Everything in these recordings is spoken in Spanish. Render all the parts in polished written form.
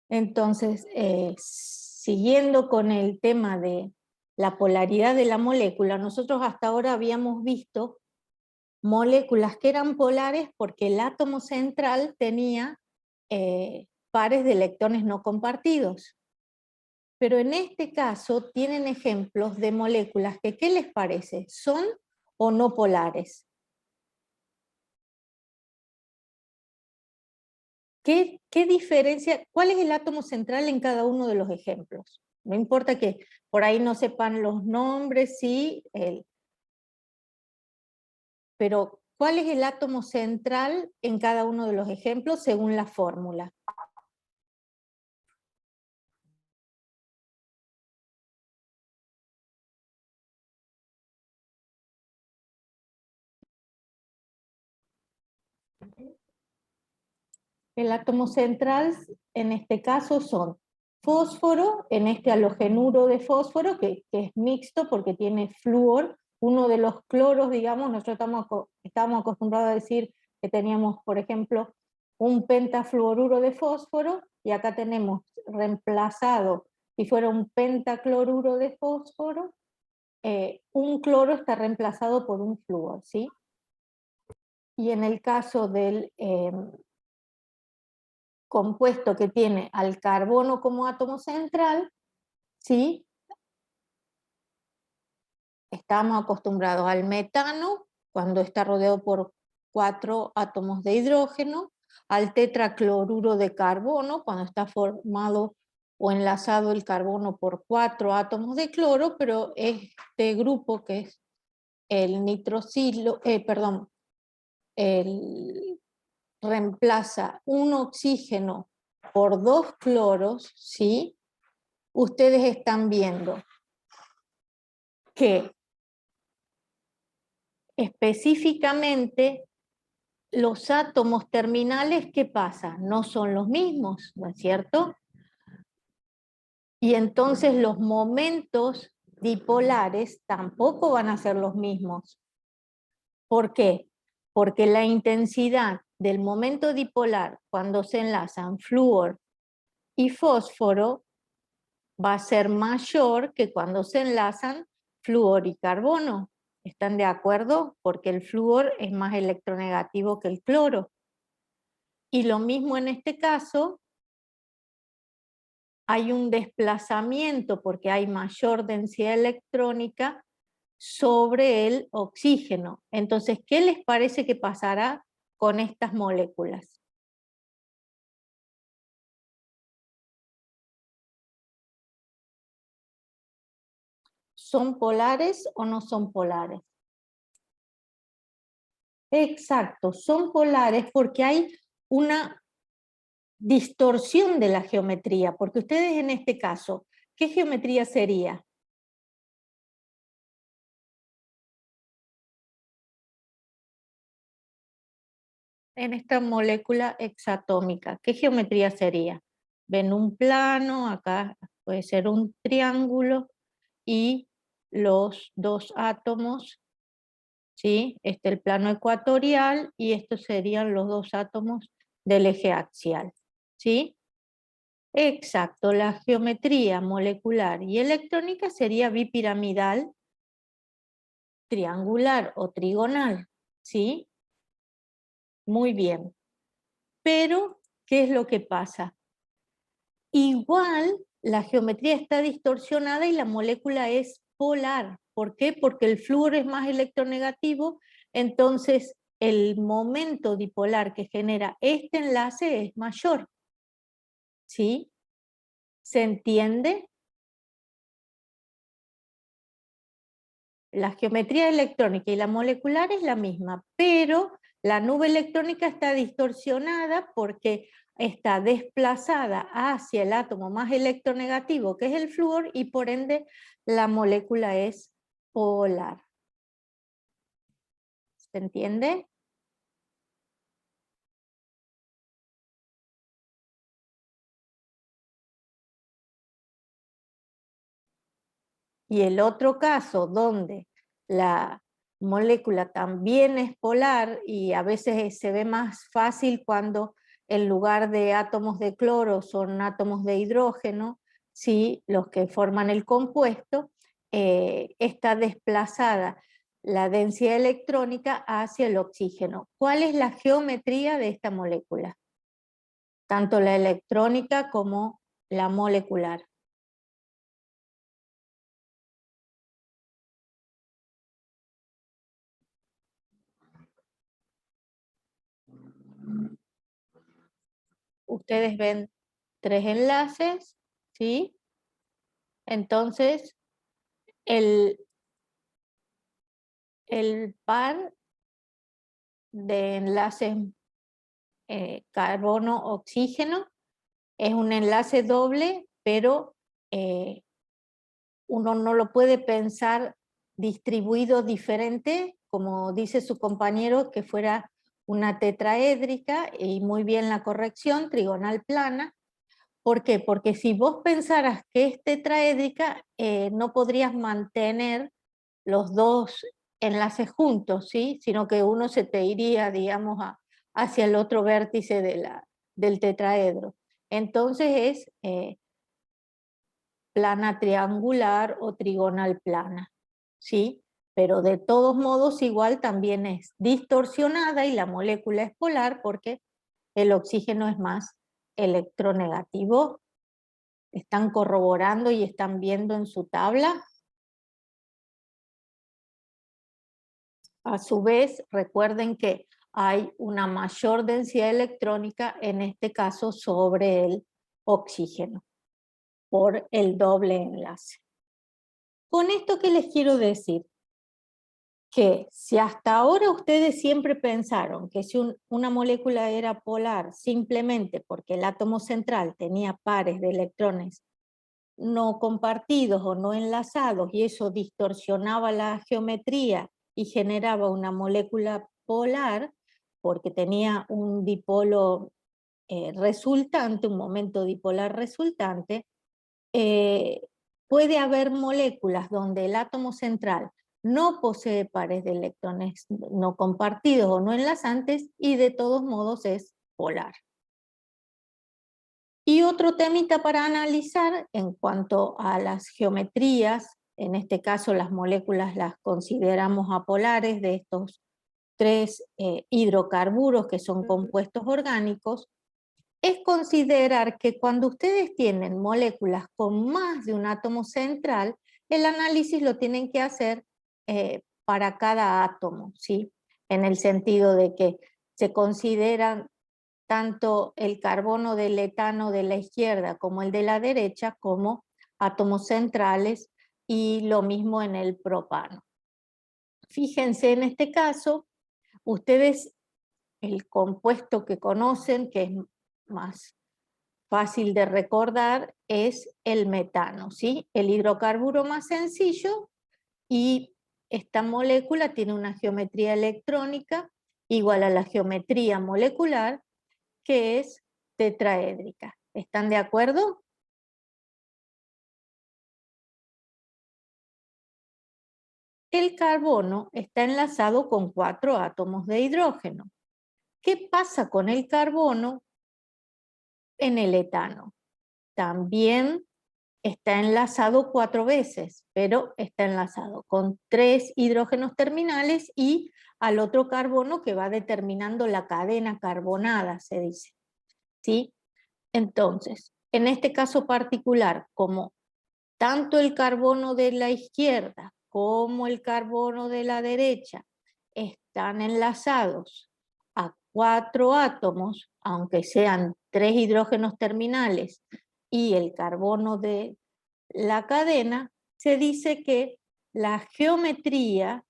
Entonces, siguiendo con el tema de la polaridad de la molécula, nosotros hasta ahora habíamos visto moléculas que eran polares porque el átomo central tenía pares de electrones no compartidos. Pero en este caso tienen ejemplos de moléculas que, ¿qué les parece? ¿Son o no polares? ¿Qué diferencia? ¿Cuál es el átomo central en cada uno de los ejemplos? No importa que por ahí no sepan los nombres, sí, pero ¿cuál es el átomo central en cada uno de los ejemplos según la fórmula? El átomo central en este caso son fósforo, en este halogenuro de fósforo, que es mixto porque tiene flúor, uno de los cloros, digamos, nosotros estamos acostumbrados a decir que teníamos, por ejemplo, un pentafluoruro de fósforo, y acá tenemos reemplazado, si fuera un pentacloruro de fósforo, un cloro está reemplazado por un flúor, ¿sí? Y en el caso del compuesto que tiene al carbono como átomo central, ¿sí? Estamos acostumbrados al metano, cuando está rodeado por 4 átomos de hidrógeno, al tetracloruro de carbono, cuando está formado o enlazado el carbono por 4 átomos de cloro, pero este grupo que es el nitrosilo, reemplaza un oxígeno por 2 cloros, ¿sí? Ustedes están viendo que específicamente los átomos terminales, ¿qué pasa? No son los mismos, ¿no es cierto? Y entonces los momentos dipolares tampoco van a ser los mismos. ¿Por qué? Porque la intensidad del momento dipolar cuando se enlazan flúor y fósforo va a ser mayor que cuando se enlazan flúor y carbono. ¿Están de acuerdo? Porque el flúor es más electronegativo que el cloro. Y lo mismo en este caso, hay un desplazamiento porque hay mayor densidad electrónica sobre el oxígeno. Entonces, ¿qué les parece que pasará con estas moléculas? ¿Son polares o no son polares? Exacto, son polares porque hay una distorsión de la geometría, porque ustedes en este caso, ¿qué geometría sería? En esta molécula hexatómica, ¿qué geometría sería? Ven un plano, acá puede ser un triángulo, y los dos átomos, ¿sí? Este el plano ecuatorial, y estos serían los dos átomos del eje axial, ¿sí? Exacto, la geometría molecular y electrónica sería bipiramidal, triangular o trigonal, ¿sí? Muy bien. Pero, ¿qué es lo que pasa? Igual la geometría está distorsionada y la molécula es polar. ¿Por qué? Porque el flúor es más electronegativo, entonces el momento dipolar que genera este enlace es mayor. ¿Sí? ¿Se entiende? La geometría electrónica y la molecular es la misma, pero la nube electrónica está distorsionada porque está desplazada hacia el átomo más electronegativo, que es el flúor, y por ende la molécula es polar. ¿Se entiende? Y el otro caso donde la molécula también es polar, y a veces se ve más fácil cuando en lugar de átomos de cloro son átomos de hidrógeno, ¿sí? Los que forman el compuesto, está desplazada la densidad electrónica hacia el oxígeno. ¿Cuál es la geometría de esta molécula? Tanto la electrónica como la molecular. Ustedes ven 3 enlaces, ¿sí? Entonces, el par de enlaces carbono-oxígeno es un enlace doble, pero uno no lo puede pensar distribuido diferente, como dice su compañero, que fuera una tetraédrica, y muy bien la corrección, trigonal plana. ¿Por qué? Porque si vos pensaras que es tetraédrica, no podrías mantener los dos enlaces juntos, ¿sí? Sino que uno se te iría, digamos, hacia el otro vértice del tetraedro. Entonces es plana triangular o trigonal plana, ¿sí? Pero de todos modos igual también es distorsionada y la molécula es polar porque el oxígeno es más electronegativo. ¿Están corroborando y están viendo en su tabla? A su vez, recuerden que hay una mayor densidad electrónica, en este caso sobre el oxígeno, por el doble enlace. Con esto, ¿qué les quiero decir? Que si hasta ahora ustedes siempre pensaron que si una molécula era polar simplemente porque el átomo central tenía pares de electrones no compartidos o no enlazados, y eso distorsionaba la geometría y generaba una molécula polar, porque tenía un dipolo resultante, un momento dipolar resultante, puede haber moléculas donde el átomo central no posee pares de electrones no compartidos o no enlazantes, y de todos modos es polar. Y otro temita para analizar en cuanto a las geometrías, en este caso las moléculas las consideramos apolares de estos 3 hidrocarburos que son compuestos orgánicos, es considerar que cuando ustedes tienen moléculas con más de un átomo central, el análisis lo tienen que hacer para cada átomo, ¿sí? En el sentido de que se consideran tanto el carbono del etano de la izquierda como el de la derecha como átomos centrales, y lo mismo en el propano. Fíjense en este caso, ustedes el compuesto que conocen, que es más fácil de recordar, es el metano, ¿sí? El hidrocarburo más sencillo, y esta molécula tiene una geometría electrónica igual a la geometría molecular, que es tetraédrica. ¿Están de acuerdo? El carbono está enlazado con 4 átomos de hidrógeno. ¿Qué pasa con el carbono en el etano? También está enlazado 4 veces, pero está enlazado con 3 hidrógenos terminales y al otro carbono que va determinando la cadena carbonada, se dice, ¿sí? Entonces, en este caso particular, como tanto el carbono de la izquierda como el carbono de la derecha están enlazados a 4 átomos, aunque sean 3 hidrógenos terminales y el carbono de la cadena, se dice que la geometría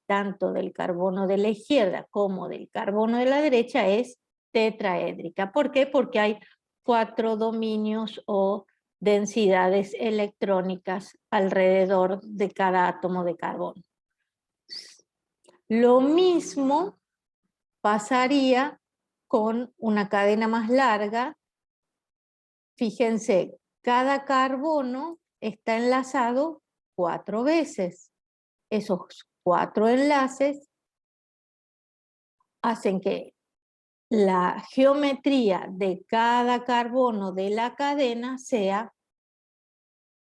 tanto del carbono de la izquierda como del carbono de la derecha es tetraédrica. ¿Por qué? Porque hay 4 dominios o densidades electrónicas alrededor de cada átomo de carbono. Lo mismo pasaría con una cadena más larga. Fíjense, cada carbono está enlazado 4 veces. Esos 4 enlaces hacen que la geometría de cada carbono de la cadena sea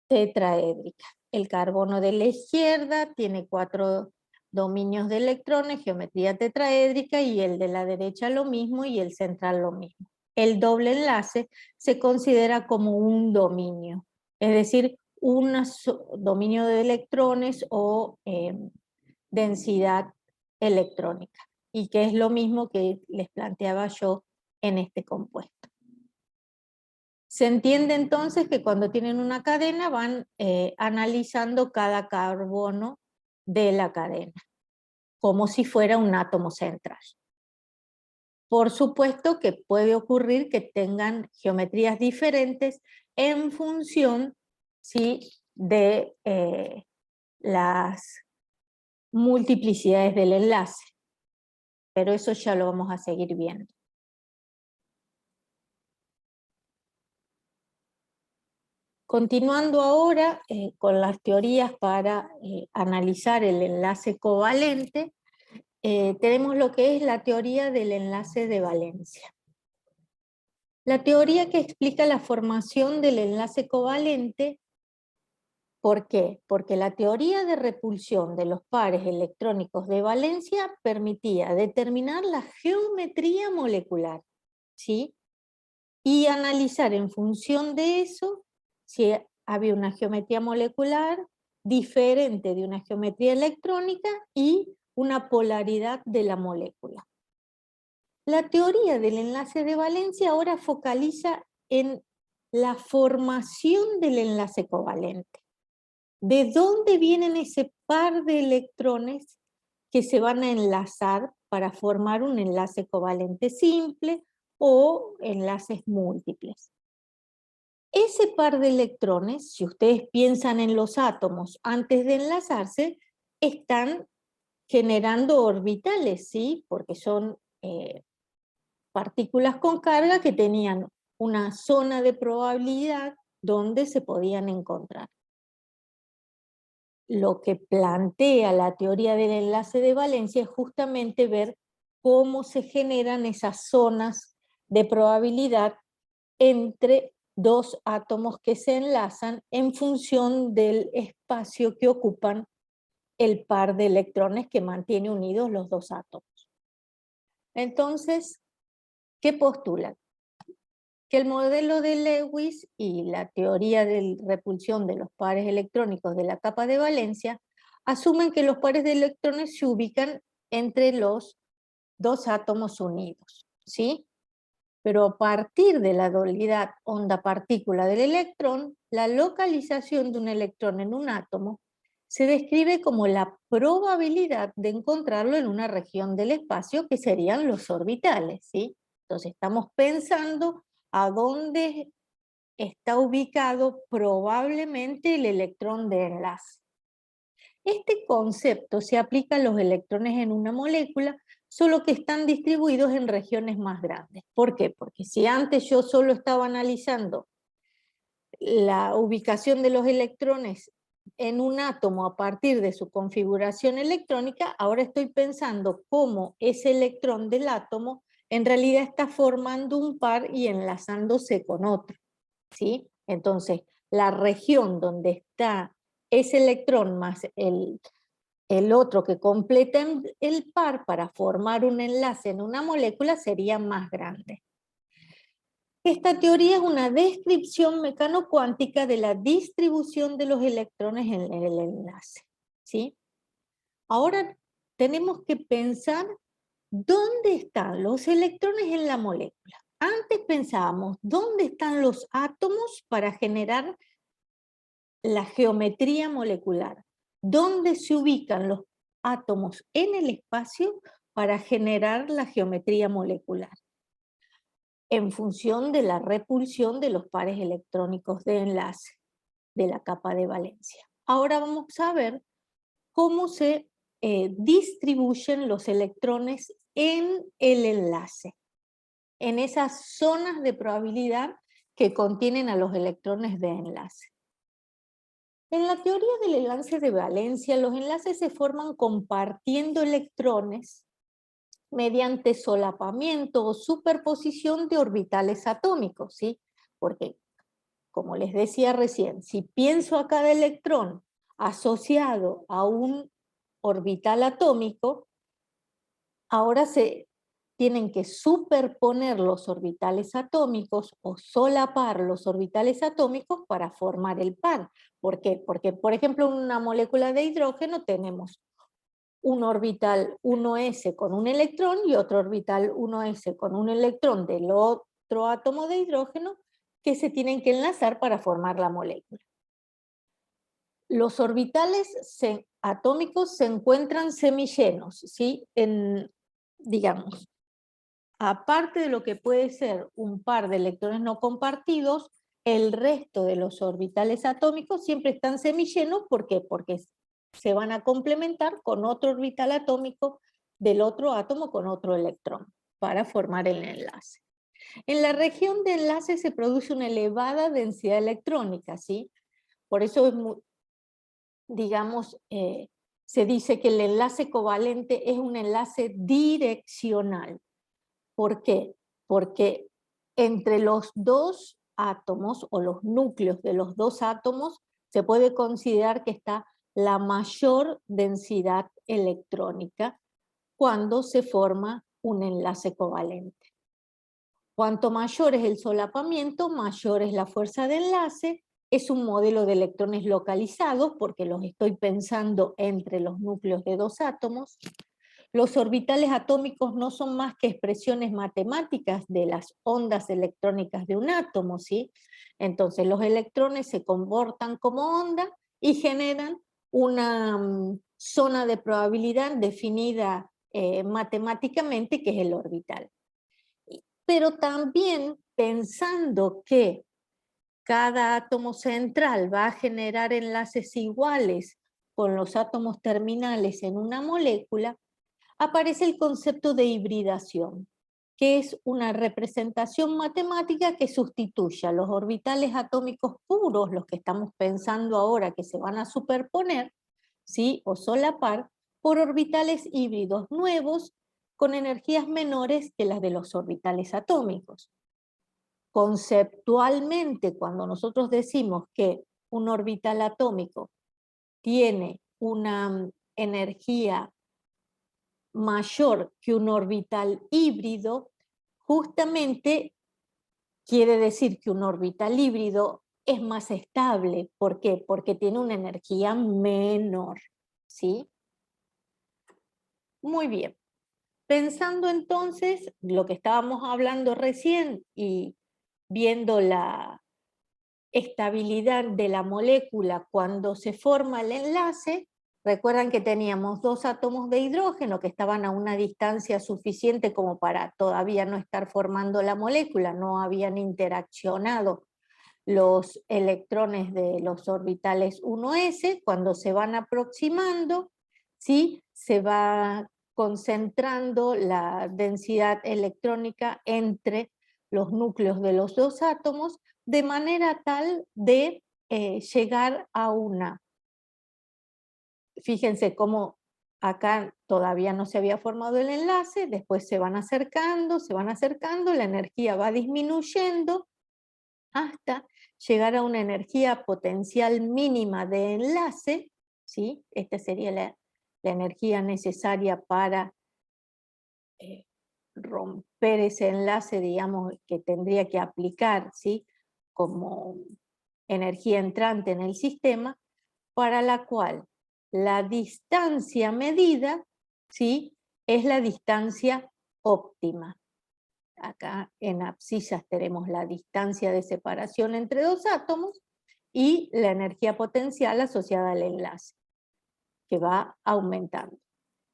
tetraédrica. El carbono de la izquierda tiene 4 dominios de electrones, geometría tetraédrica, y el de la derecha lo mismo y el central lo mismo. El doble enlace se considera como un dominio, es decir, un dominio de electrones o densidad electrónica, y que es lo mismo que les planteaba yo en este compuesto. Se entiende entonces que cuando tienen una cadena van analizando cada carbono de la cadena, como si fuera un átomo central. Por supuesto que puede ocurrir que tengan geometrías diferentes en función, ¿sí?, de las multiplicidades del enlace, pero eso ya lo vamos a seguir viendo. Continuando ahora con las teorías para analizar el enlace covalente, tenemos lo que es la teoría del enlace de valencia. La teoría que explica la formación del enlace covalente. ¿Por qué? Porque la teoría de repulsión de los pares electrónicos de valencia permitía determinar la geometría molecular, ¿sí?, y analizar en función de eso si había una geometría molecular diferente de una geometría electrónica y una polaridad de la molécula. La teoría del enlace de valencia ahora focaliza en la formación del enlace covalente. ¿De dónde vienen ese par de electrones que se van a enlazar para formar un enlace covalente simple o enlaces múltiples? Ese par de electrones, si ustedes piensan en los átomos antes de enlazarse, están generando orbitales, ¿sí?, porque son partículas con carga que tenían una zona de probabilidad donde se podían encontrar. Lo que plantea la teoría del enlace de valencia es justamente ver cómo se generan esas zonas de probabilidad entre dos átomos que se enlazan en función del espacio que ocupan el par de electrones que mantiene unidos los dos átomos. Entonces, ¿qué postulan? Que el modelo de Lewis y la teoría de repulsión de los pares electrónicos de la capa de valencia asumen que los pares de electrones se ubican entre los dos átomos unidos, ¿sí? Pero a partir de la dualidad onda-partícula del electrón, la localización de un electrón en un átomo se describe como la probabilidad de encontrarlo en una región del espacio que serían los orbitales, ¿sí? Entonces estamos pensando a dónde está ubicado probablemente el electrón de enlace. Este concepto se aplica a los electrones en una molécula, solo que están distribuidos en regiones más grandes. ¿Por qué? Porque si antes yo solo estaba analizando la ubicación de los electrones en un átomo a partir de su configuración electrónica, ahora estoy pensando cómo ese electrón del átomo en realidad está formando un par y enlazándose con otro, ¿sí? Entonces, la región donde está ese electrón más el otro que completa el par para formar un enlace en una molécula sería más grande. Esta teoría es una descripción mecano-cuántica de la distribución de los electrones en el enlace, ¿sí? Ahora tenemos que pensar dónde están los electrones en la molécula. Antes pensábamos dónde están los átomos para generar la geometría molecular, dónde se ubican los átomos en el espacio para generar la geometría molecular, en función de la repulsión de los pares electrónicos de enlace de la capa de valencia. Ahora vamos a ver cómo se distribuyen los electrones en el enlace, en esas zonas de probabilidad que contienen a los electrones de enlace. En la teoría del enlace de valencia, los enlaces se forman compartiendo electrones mediante solapamiento o superposición de orbitales atómicos, ¿sí? Porque, como les decía recién, si pienso a cada electrón asociado a un orbital atómico, ahora se tienen que superponer los orbitales atómicos o solapar los orbitales atómicos para formar el par. ¿Por qué? Porque, por ejemplo, en una molécula de hidrógeno tenemos un orbital 1s con un electrón y otro orbital 1s con un electrón del otro átomo de hidrógeno que se tienen que enlazar para formar la molécula. Los orbitales atómicos se encuentran semillenos, ¿sí? Digamos, aparte de lo que puede ser un par de electrones no compartidos, el resto de los orbitales atómicos siempre están semillenos. ¿Por qué? Porque se van a complementar con otro orbital atómico del otro átomo con otro electrón para formar el enlace. En la región de enlace se produce una elevada densidad electrónica, ¿sí? Por eso es digamos, se dice que el enlace covalente es un enlace direccional. ¿Por qué? Porque entre los dos átomos o los núcleos de los dos átomos se puede considerar que está la mayor densidad electrónica cuando se forma un enlace covalente. Cuanto mayor es el solapamiento, mayor es la fuerza de enlace. Es un modelo de electrones localizados porque los estoy pensando entre los núcleos de dos átomos. Los orbitales atómicos no son más que expresiones matemáticas de las ondas electrónicas de un átomo, ¿sí? Entonces los electrones se comportan como onda y generan una zona de probabilidad definida matemáticamente, que es el orbital. Pero también pensando que cada átomo central va a generar enlaces iguales con los átomos terminales en una molécula, aparece el concepto de hibridación, que es una representación matemática que sustituye a los orbitales atómicos puros, los que estamos pensando ahora que se van a superponer, ¿sí? O solapar, por orbitales híbridos nuevos con energías menores que las de los orbitales atómicos. Conceptualmente, cuando nosotros decimos que un orbital atómico tiene una energía mayor que un orbital híbrido, justamente quiere decir que un orbital híbrido es más estable. ¿Por qué? Porque tiene una energía menor, ¿sí? Muy bien. Pensando entonces lo que estábamos hablando recién y viendo la estabilidad de la molécula cuando se forma el enlace, recuerdan que teníamos dos átomos de hidrógeno que estaban a una distancia suficiente como para todavía no estar formando la molécula, no habían interaccionado los electrones de los orbitales 1s. Cuando se van aproximando, ¿sí? Se va concentrando la densidad electrónica entre los núcleos de los dos átomos, de manera tal de llegar a una. Fíjense cómo acá todavía no se había formado el enlace, después se van acercando, la energía va disminuyendo hasta llegar a una energía potencial mínima de enlace, ¿sí? Esta sería la energía necesaria para romper ese enlace, digamos, que tendría que aplicar, ¿sí? Como energía entrante en el sistema, para la cual la distancia medida, ¿sí? Es la distancia óptima. Acá en abscisas tenemos la distancia de separación entre dos átomos y la energía potencial asociada al enlace, que va aumentando.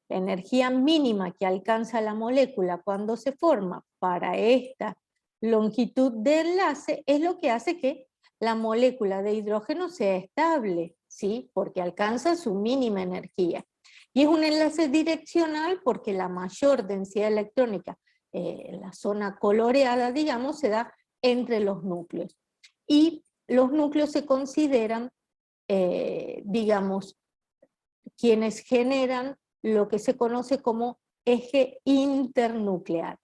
La energía mínima que alcanza la molécula cuando se forma para esta longitud de enlace es lo que hace que la molécula de hidrógeno sea estable, ¿sí? Porque alcanza su mínima energía. Y es un enlace direccional porque la mayor densidad electrónica, la zona coloreada, digamos, se da entre los núcleos. Y los núcleos se consideran, digamos, quienes generan lo que se conoce como eje internuclear.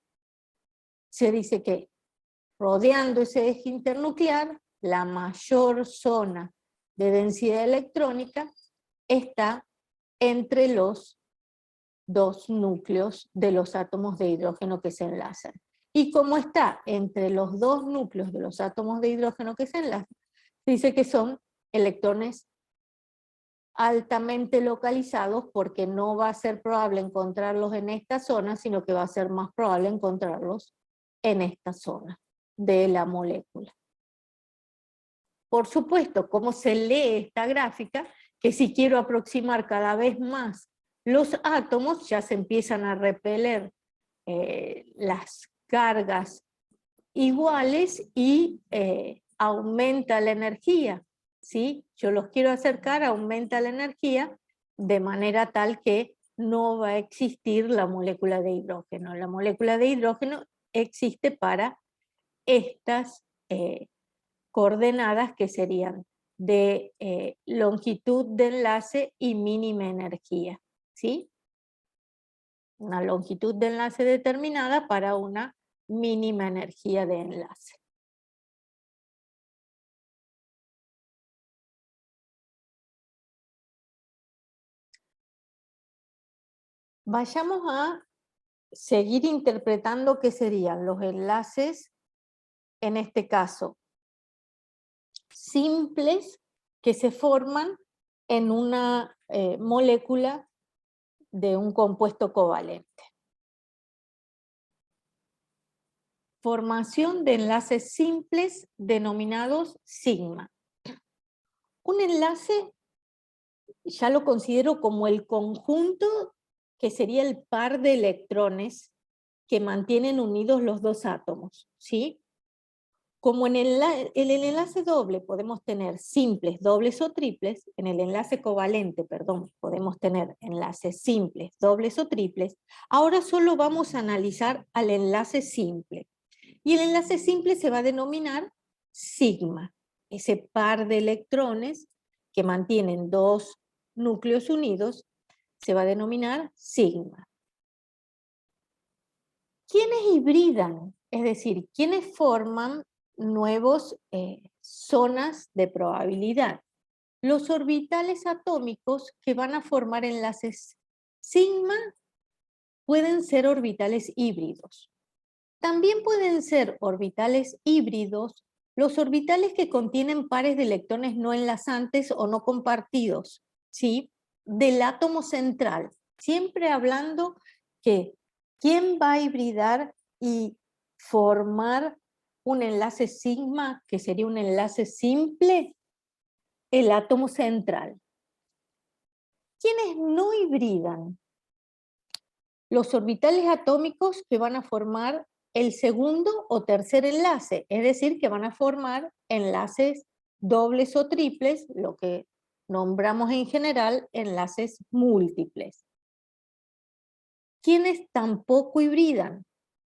Se dice que rodeando ese eje internuclear, la mayor zona de densidad electrónica está entre los dos núcleos de los átomos de hidrógeno que se enlazan. Y como está entre los dos núcleos de los átomos de hidrógeno que se enlazan, dice que son electrones altamente localizados porque no va a ser probable encontrarlos en esta zona, sino que va a ser más probable encontrarlos en esta zona de la molécula. Por supuesto, ¿cómo se lee esta gráfica? Que si quiero aproximar cada vez más los átomos, ya se empiezan a repeler las cargas iguales y aumenta la energía, ¿sí? Yo los quiero acercar, aumenta la energía de manera tal que no va a existir la molécula de hidrógeno. La molécula de hidrógeno existe para estas coordenadas que serían de longitud de enlace y mínima energía, ¿sí? Una longitud de enlace determinada para una mínima energía de enlace. Vayamos a seguir interpretando qué serían los enlaces, en este caso, simples que se forman en una molécula de un compuesto covalente. Formación de enlaces simples denominados sigma. Un enlace ya lo considero como el conjunto que sería el par de electrones que mantienen unidos los dos átomos, ¿sí? Como en el enlace doble podemos tener simples, dobles o triples, en el enlace covalente, perdón, podemos tener enlaces simples, dobles o triples, ahora solo vamos a analizar al enlace simple. Y el enlace simple se va a denominar sigma, ese par de electrones que mantienen dos núcleos unidos, se va a denominar sigma. ¿Quiénes hibridan? Es decir, ¿quiénes forman nuevos zonas de probabilidad? Los orbitales atómicos que van a formar enlaces sigma pueden ser orbitales híbridos. También pueden ser orbitales híbridos los orbitales que contienen pares de electrones no enlazantes o no compartidos, ¿sí? Del átomo central. Siempre hablando que ¿quién va a hibridar y formar un enlace sigma, que sería un enlace simple? El átomo central. ¿Quiénes no hibridan? Los orbitales atómicos que van a formar el segundo o tercer enlace, es decir, que van a formar enlaces dobles o triples, lo que nombramos en general enlaces múltiples. ¿Quiénes tampoco hibridan?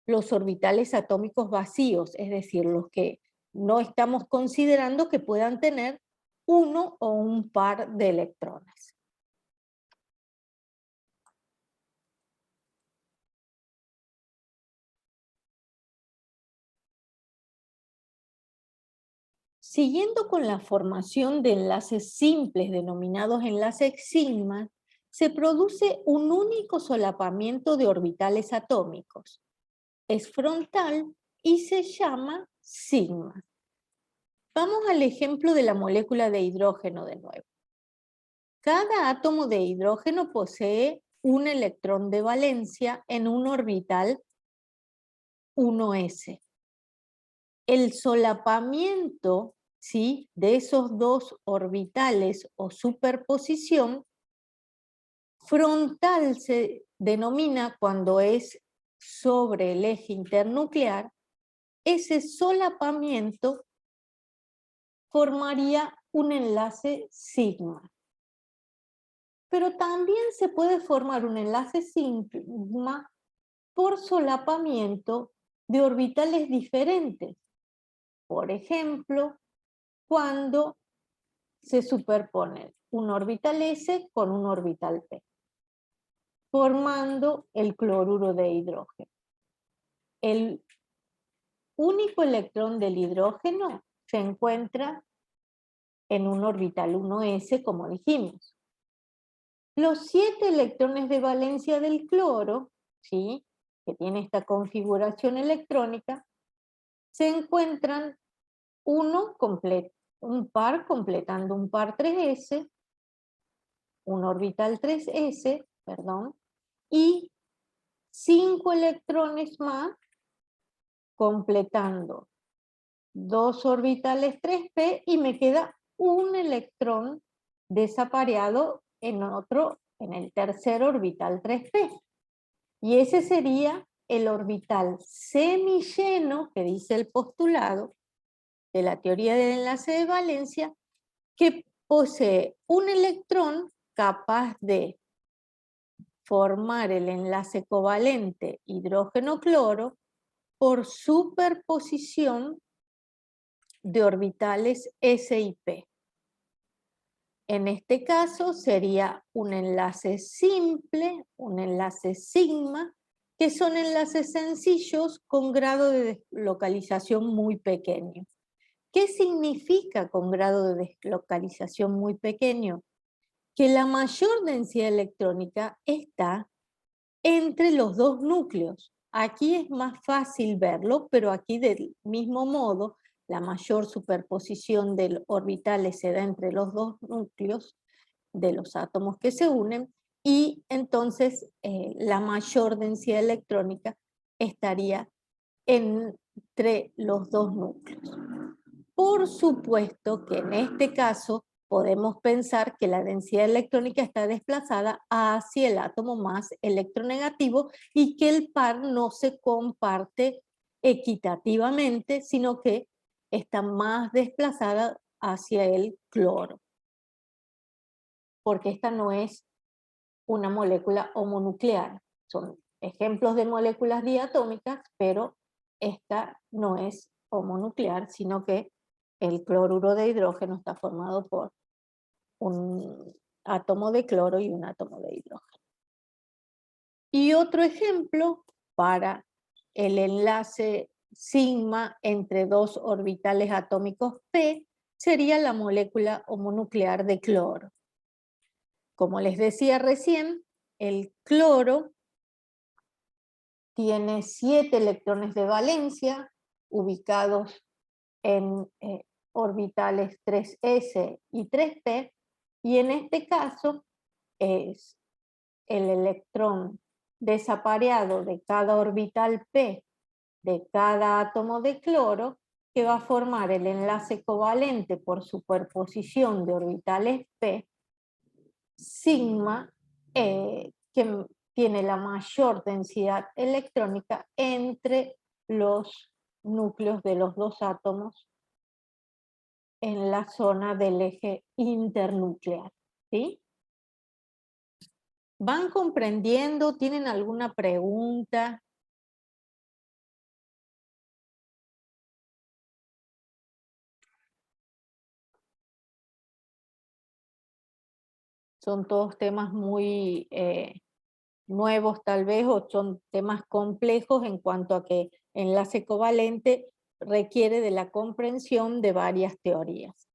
Los orbitales atómicos vacíos, es decir, los que no estamos considerando que puedan tener uno o un par de electrones. Siguiendo con la formación de enlaces simples denominados enlaces sigma, se produce un único solapamiento de orbitales atómicos. Es frontal y se llama sigma. Vamos al ejemplo de la molécula de hidrógeno de nuevo. Cada átomo de hidrógeno posee un electrón de valencia en un orbital 1s. El solapamiento, ¿sí?, de esos dos orbitales o superposición, frontal se denomina cuando es sobre el eje internuclear. Ese solapamiento formaría un enlace sigma. Pero también se puede formar un enlace sigma por solapamiento de orbitales diferentes. Por ejemplo, cuando se superponen un orbital S con un orbital P. formando el cloruro de hidrógeno. El único electrón del hidrógeno se encuentra en un orbital 1s, como dijimos. Los 7 electrones de valencia del cloro, ¿sí?, que tiene esta configuración electrónica, se encuentran un par completando un par 3s, un orbital 3s, perdón, y 5 electrones más completando 2 orbitales 3p, y me queda un electrón desapareado en el tercer orbital 3p. Y ese sería el orbital semilleno, que dice el postulado de la teoría del enlace de valencia, que posee un electrón capaz de formar el enlace covalente hidrógeno-cloro por superposición de orbitales S y P. En este caso sería un enlace simple, un enlace sigma, que son enlaces sencillos con grado de deslocalización muy pequeño. ¿Qué significa con grado de deslocalización muy pequeño? Que la mayor densidad electrónica está entre los dos núcleos. Aquí es más fácil verlo, pero aquí del mismo modo, la mayor superposición de orbitales se da entre los dos núcleos de los átomos que se unen, y entonces la mayor densidad electrónica estaría entre los dos núcleos. Por supuesto que en este caso podemos pensar que la densidad electrónica está desplazada hacia el átomo más electronegativo y que el par no se comparte equitativamente, sino que está más desplazada hacia el cloro, porque esta no es una molécula homonuclear. Son ejemplos de moléculas diatómicas, pero esta no es homonuclear, sino que el cloruro de hidrógeno está formado por un átomo de cloro y un átomo de hidrógeno. Y otro ejemplo para el enlace sigma entre dos orbitales atómicos P sería la molécula homonuclear de cloro. Como les decía recién, el cloro tiene 7 electrones de valencia ubicados en orbitales 3s y 3p, y en este caso es el electrón desapareado de cada orbital p de cada átomo de cloro que va a formar el enlace covalente por superposición de orbitales p sigma, que tiene la mayor densidad electrónica entre los núcleos de los dos átomos en la zona del eje internuclear, ¿sí? ¿Van comprendiendo? ¿Tienen alguna pregunta? Son todos temas muy nuevos tal vez, o son temas complejos en cuanto a que enlace covalente requiere de la comprensión de varias teorías.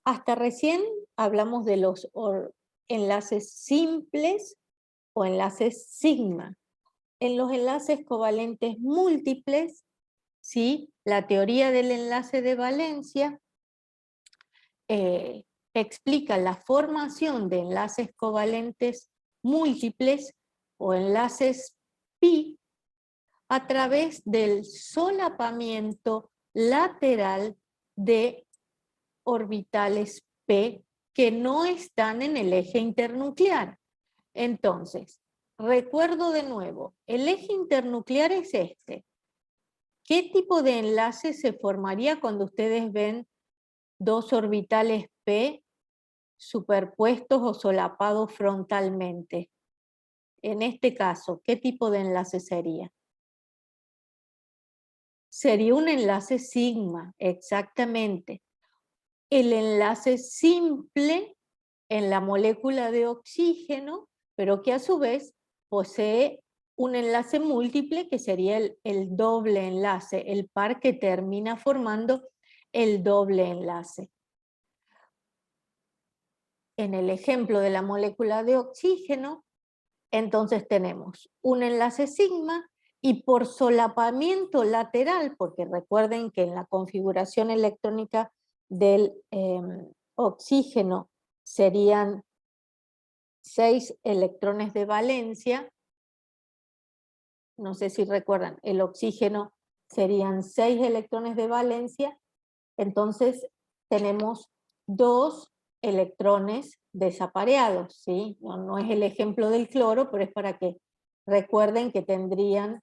Hasta recién hablamos de los enlaces simples o enlaces sigma. En los enlaces covalentes múltiples, ¿sí?, la teoría del enlace de valencia explica la formación de enlaces covalentes múltiples o enlaces pi a través del solapamiento lateral de orbitales p que no están en el eje internuclear. Entonces, recuerdo de nuevo, el eje internuclear es este. ¿Qué tipo de enlace se formaría cuando ustedes ven dos orbitales p superpuestos o solapados frontalmente? En este caso, ¿qué tipo de enlace sería? Sería un enlace sigma, exactamente. El enlace simple en la molécula de oxígeno, pero que a su vez posee un enlace múltiple que sería el doble enlace, el par que termina formando el doble enlace. En el ejemplo de la molécula de oxígeno, entonces tenemos un enlace sigma y por solapamiento lateral, porque recuerden que en la configuración electrónica del oxígeno serían 6 electrones de valencia, no sé si recuerdan, el oxígeno serían 6 electrones de valencia, entonces tenemos 2 electrones desapareados, ¿sí? No es el ejemplo del cloro, pero es para que recuerden que tendrían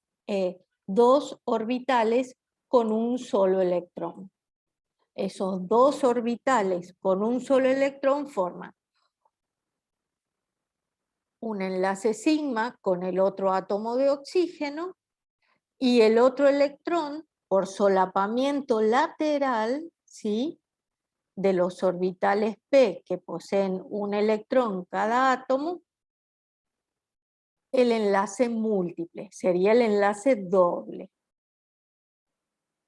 2 orbitales con un solo electrón. Esos 2 orbitales con un solo electrón forman un enlace sigma con el otro átomo de oxígeno y el otro electrón, por solapamiento lateral, ¿sí?, de los orbitales p que poseen un electrón cada átomo, el enlace múltiple, sería el enlace doble.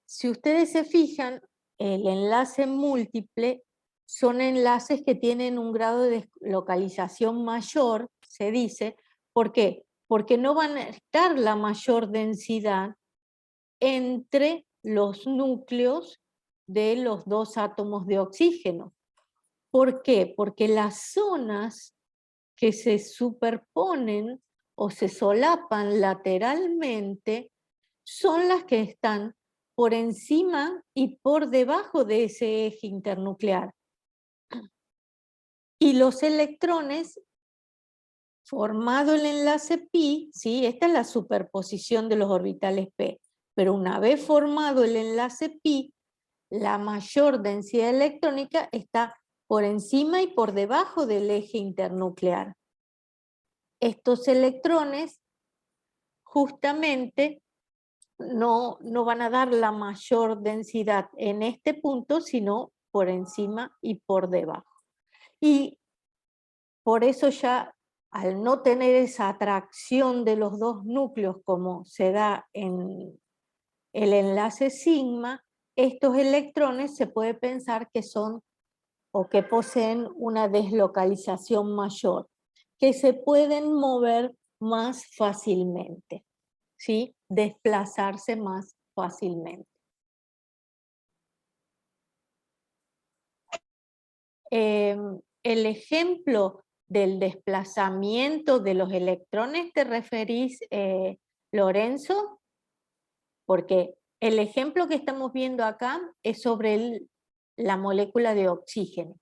Si ustedes se fijan, el enlace múltiple son enlaces que tienen un grado de localización mayor, se dice. ¿Por qué? Porque no van a estar la mayor densidad entre los núcleos de los 2 átomos de oxígeno. ¿Por qué? Porque las zonas que se superponen o se solapan lateralmente son las que están por encima y por debajo de ese eje internuclear. Y los electrones, formado el enlace pi, ¿sí?, esta es la superposición de los orbitales p, pero una vez formado el enlace pi, la mayor densidad electrónica está por encima y por debajo del eje internuclear. Estos electrones justamente no van a dar la mayor densidad en este punto, sino por encima y por debajo. Y por eso ya, al no tener esa atracción de los 2 núcleos como se da en el enlace sigma, estos electrones se puede pensar que son o que poseen una deslocalización mayor, que se pueden mover más fácilmente, ¿sí?, desplazarse más fácilmente. El ejemplo del desplazamiento de los electrones, ¿te referís, Lorenzo? Porque el ejemplo que estamos viendo acá es sobre la molécula de oxígeno,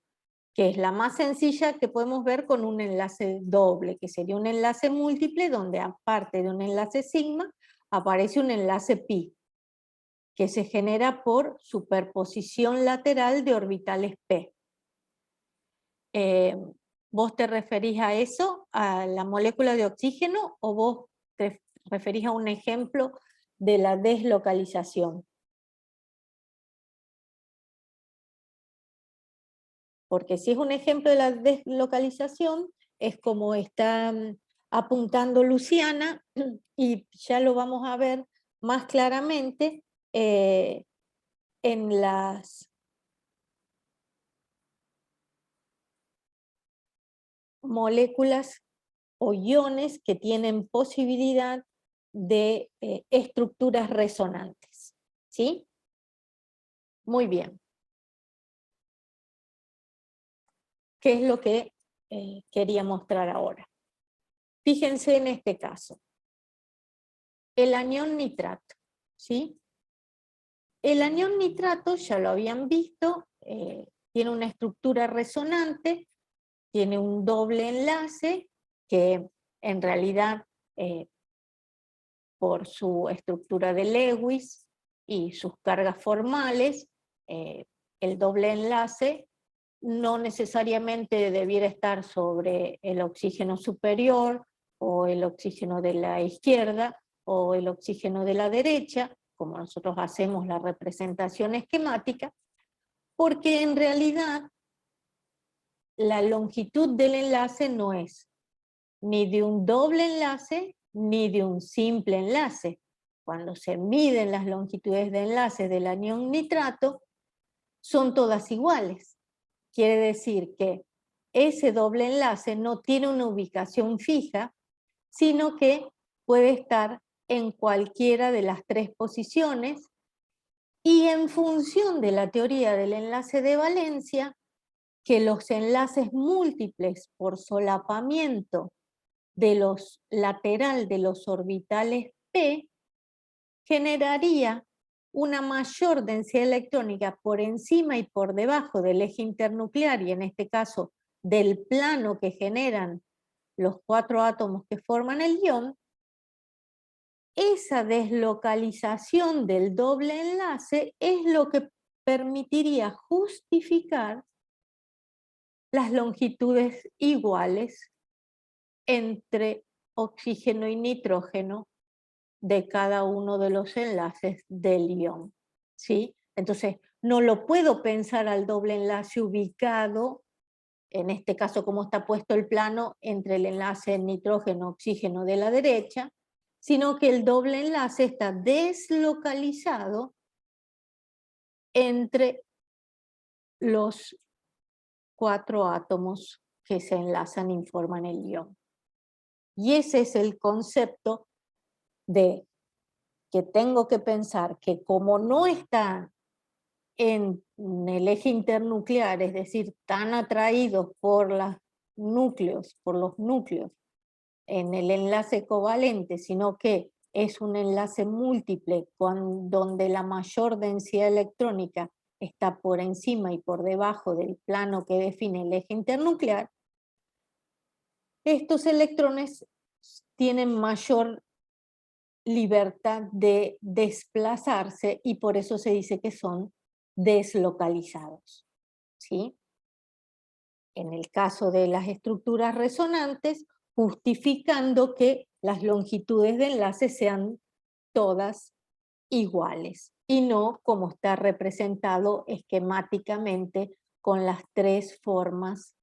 que es la más sencilla que podemos ver con un enlace doble, que sería un enlace múltiple donde aparte de un enlace sigma aparece un enlace pi, que se genera por superposición lateral de orbitales p. ¿Vos te referís a eso, a la molécula de oxígeno, o vos te referís a un ejemplo de la deslocalización? Porque si es un ejemplo de la deslocalización, es como está apuntando Luciana, y ya lo vamos a ver más claramente en las moléculas o iones que tienen posibilidad de estructuras resonantes. ¿Sí? Muy bien. ¿Qué es lo que quería mostrar ahora? Fíjense en este caso. El anión nitrato, ¿sí? El anión nitrato, ya lo habían visto, tiene una estructura resonante, tiene un doble enlace que en realidad por su estructura de Lewis y sus cargas formales, el doble enlace no necesariamente debiera estar sobre el oxígeno superior o el oxígeno de la izquierda o el oxígeno de la derecha, como nosotros hacemos la representación esquemática, porque en realidad la longitud del enlace no es ni de un doble enlace ni de un simple enlace. Cuando se miden las longitudes de enlace del anión nitrato, son todas iguales. Quiere decir que ese doble enlace no tiene una ubicación fija, sino que puede estar en cualquiera de las tres posiciones, y en función de la teoría del enlace de valencia, que los enlaces múltiples por solapamiento de los lateral de los orbitales p generaría una mayor densidad electrónica por encima y por debajo del eje internuclear, y en este caso del plano que generan los cuatro átomos que forman el ion. Esa deslocalización del doble enlace es lo que permitiría justificar las longitudes iguales entre oxígeno y nitrógeno de cada uno de los enlaces del ion, ¿sí? Entonces, no lo puedo pensar al doble enlace ubicado, en este caso como está puesto el plano, entre el enlace nitrógeno-oxígeno de la derecha, sino que el doble enlace está deslocalizado entre los cuatro átomos que se enlazan y forman el ion. Y ese es el concepto de que tengo que pensar que como no está en el eje internuclear, es decir, tan atraídos por los núcleos en el enlace covalente, sino que es un enlace múltiple donde la mayor densidad electrónica está por encima y por debajo del plano que define el eje internuclear, estos electrones tienen mayor libertad de desplazarse y por eso se dice que son deslocalizados, ¿sí? En el caso de las estructuras resonantes, justificando que las longitudes de enlace sean todas iguales y no como está representado esquemáticamente con las tres formas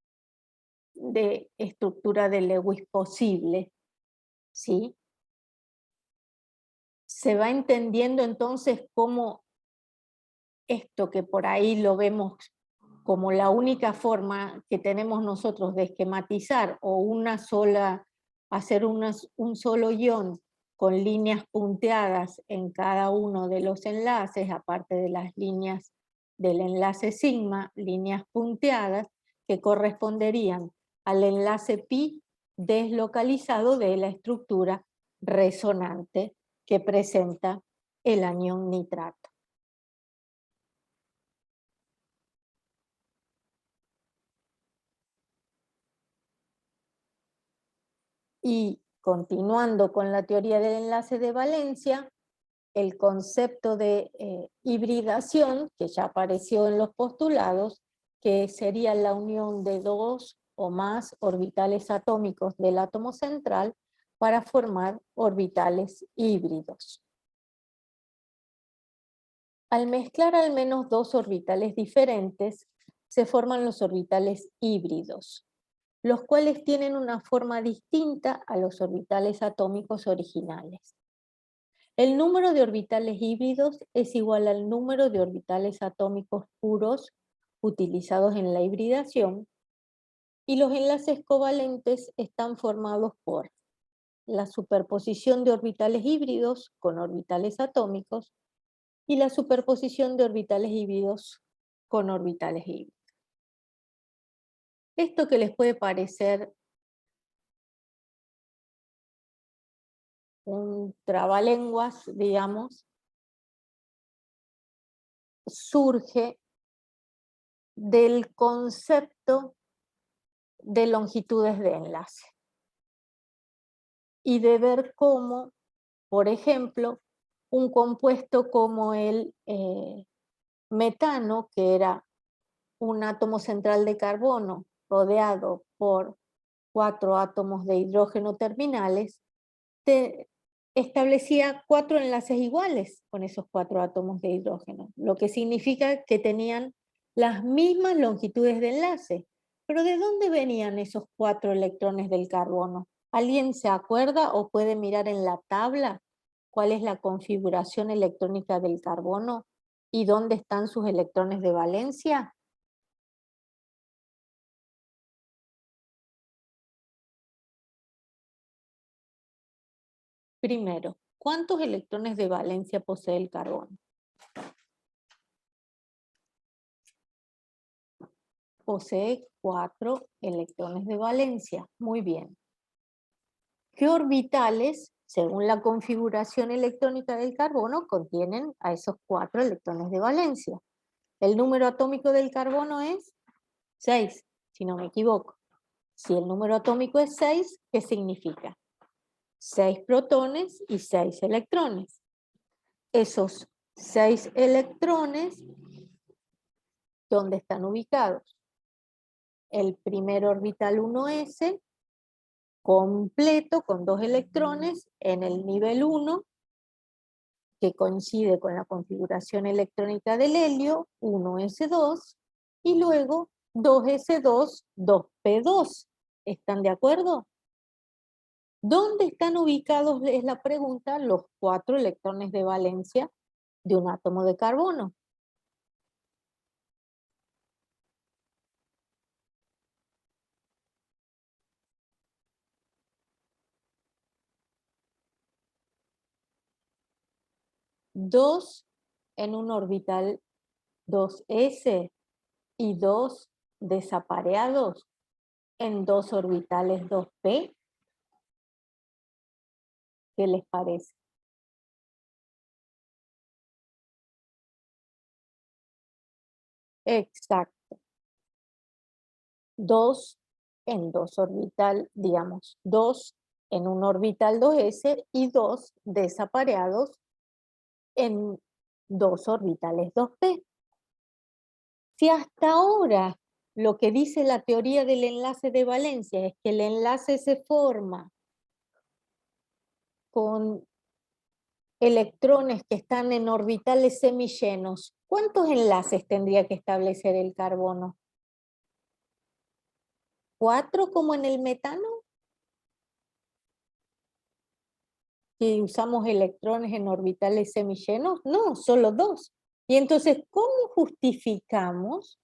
de estructura de Lewis posible, ¿sí? Se va entendiendo entonces cómo esto que por ahí lo vemos como la única forma que tenemos nosotros de esquematizar o hacer un solo ion con líneas punteadas en cada uno de los enlaces, aparte de las líneas del enlace sigma, líneas punteadas que corresponderían al enlace pi deslocalizado de la estructura resonante que presenta el anión nitrato. Y continuando con la teoría del enlace de valencia, el concepto de hibridación, que ya apareció en los postulados, que sería la unión de dos o más orbitales atómicos del átomo central para formar orbitales híbridos. Al mezclar al menos dos orbitales diferentes, se forman los orbitales híbridos, los cuales tienen una forma distinta a los orbitales atómicos originales. El número de orbitales híbridos es igual al número de orbitales atómicos puros utilizados en la hibridación, y los enlaces covalentes están formados por la superposición de orbitales híbridos con orbitales atómicos y la superposición de orbitales híbridos con orbitales híbridos. Esto que les puede parecer un trabalenguas, digamos, surge del concepto de longitudes de enlace y de ver cómo, por ejemplo, un compuesto como el metano, que era un átomo central de carbono rodeado por 4 átomos de hidrógeno terminales, establecía 4 enlaces iguales con esos 4 átomos de hidrógeno, lo que significa que tenían las mismas longitudes de enlace. Pero ¿de dónde venían esos 4 electrones del carbono? ¿Alguien se acuerda o puede mirar en la tabla cuál es la configuración electrónica del carbono y dónde están sus electrones de valencia? Primero, ¿cuántos electrones de valencia posee el carbono? Posee 4 electrones de valencia. Muy bien. ¿Qué orbitales, según la configuración electrónica del carbono, contienen a esos 4 electrones de valencia? El número atómico del carbono es 6, si no me equivoco. Si el número atómico es 6, ¿qué significa? 6 protones y 6 electrones. Esos 6 electrones, ¿dónde están ubicados? El primer orbital 1s, completo, con 2 electrones, en el nivel 1, que coincide con la configuración electrónica del helio, 1s2, y luego 2s2, 2p2. ¿Están de acuerdo? ¿Dónde están ubicados, es la pregunta, los 4 electrones de valencia de un átomo de carbono? Dos en un orbital 2s y 2 desapareados en 2 orbitales 2p. ¿Qué les parece? Exacto. 2 en 2 orbital, digamos, 2 en un orbital 2s y 2 desapareados en 2 orbitales 2p. Si hasta ahora lo que dice la teoría del enlace de valencia es que el enlace se forma con electrones que están en orbitales semillenos, ¿cuántos enlaces tendría que establecer el carbono? ¿4 como en el metano? Si usamos electrones en orbitales semillenos, no, solo 2. Y entonces, ¿cómo justificamos?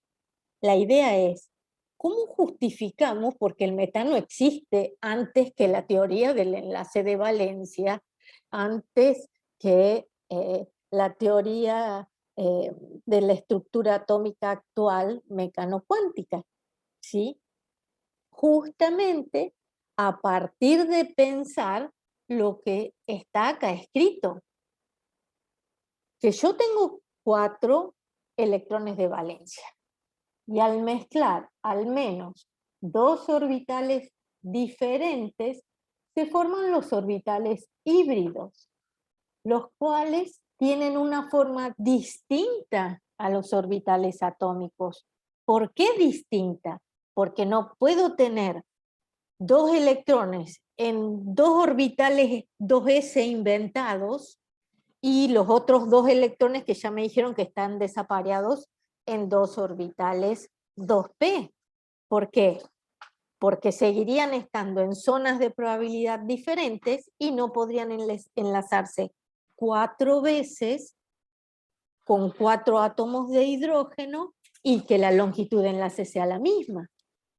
La idea es, ¿cómo justificamos? Porque el metano existe antes que la teoría del enlace de valencia, antes que la teoría de la estructura atómica actual mecanocuántica, ¿sí? Justamente a partir de pensar lo que está acá escrito, que yo tengo 4 electrones de valencia, y al mezclar al menos 2 orbitales diferentes, se forman los orbitales híbridos, los cuales tienen una forma distinta a los orbitales atómicos. ¿Por qué distinta? Porque no puedo tener 2 electrones en 2 orbitales 2s inventados y los otros 2 electrones que ya me dijeron que están desapareados en 2 orbitales 2p. ¿Por qué? Porque seguirían estando en zonas de probabilidad diferentes y no podrían enlazarse 4 veces con 4 átomos de hidrógeno y que la longitud de enlace sea la misma,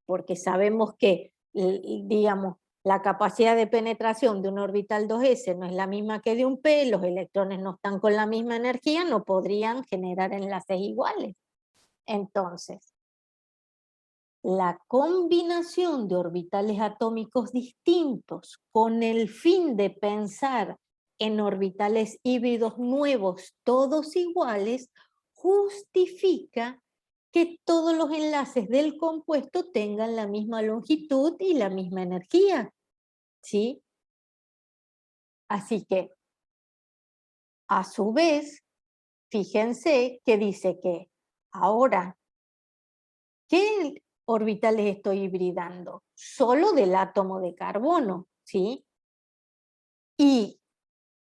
porque sabemos que, digamos, la capacidad de penetración de un orbital 2s no es la misma que de un p, los electrones no están con la misma energía, no podrían generar enlaces iguales. Entonces, la combinación de orbitales atómicos distintos con el fin de pensar en orbitales híbridos nuevos, todos iguales, justifica que todos los enlaces del compuesto tengan la misma longitud y la misma energía, ¿sí? Así que, a su vez, fíjense que dice que ahora, ¿qué orbitales estoy hibridando? Solo del átomo de carbono, ¿sí? ¿Y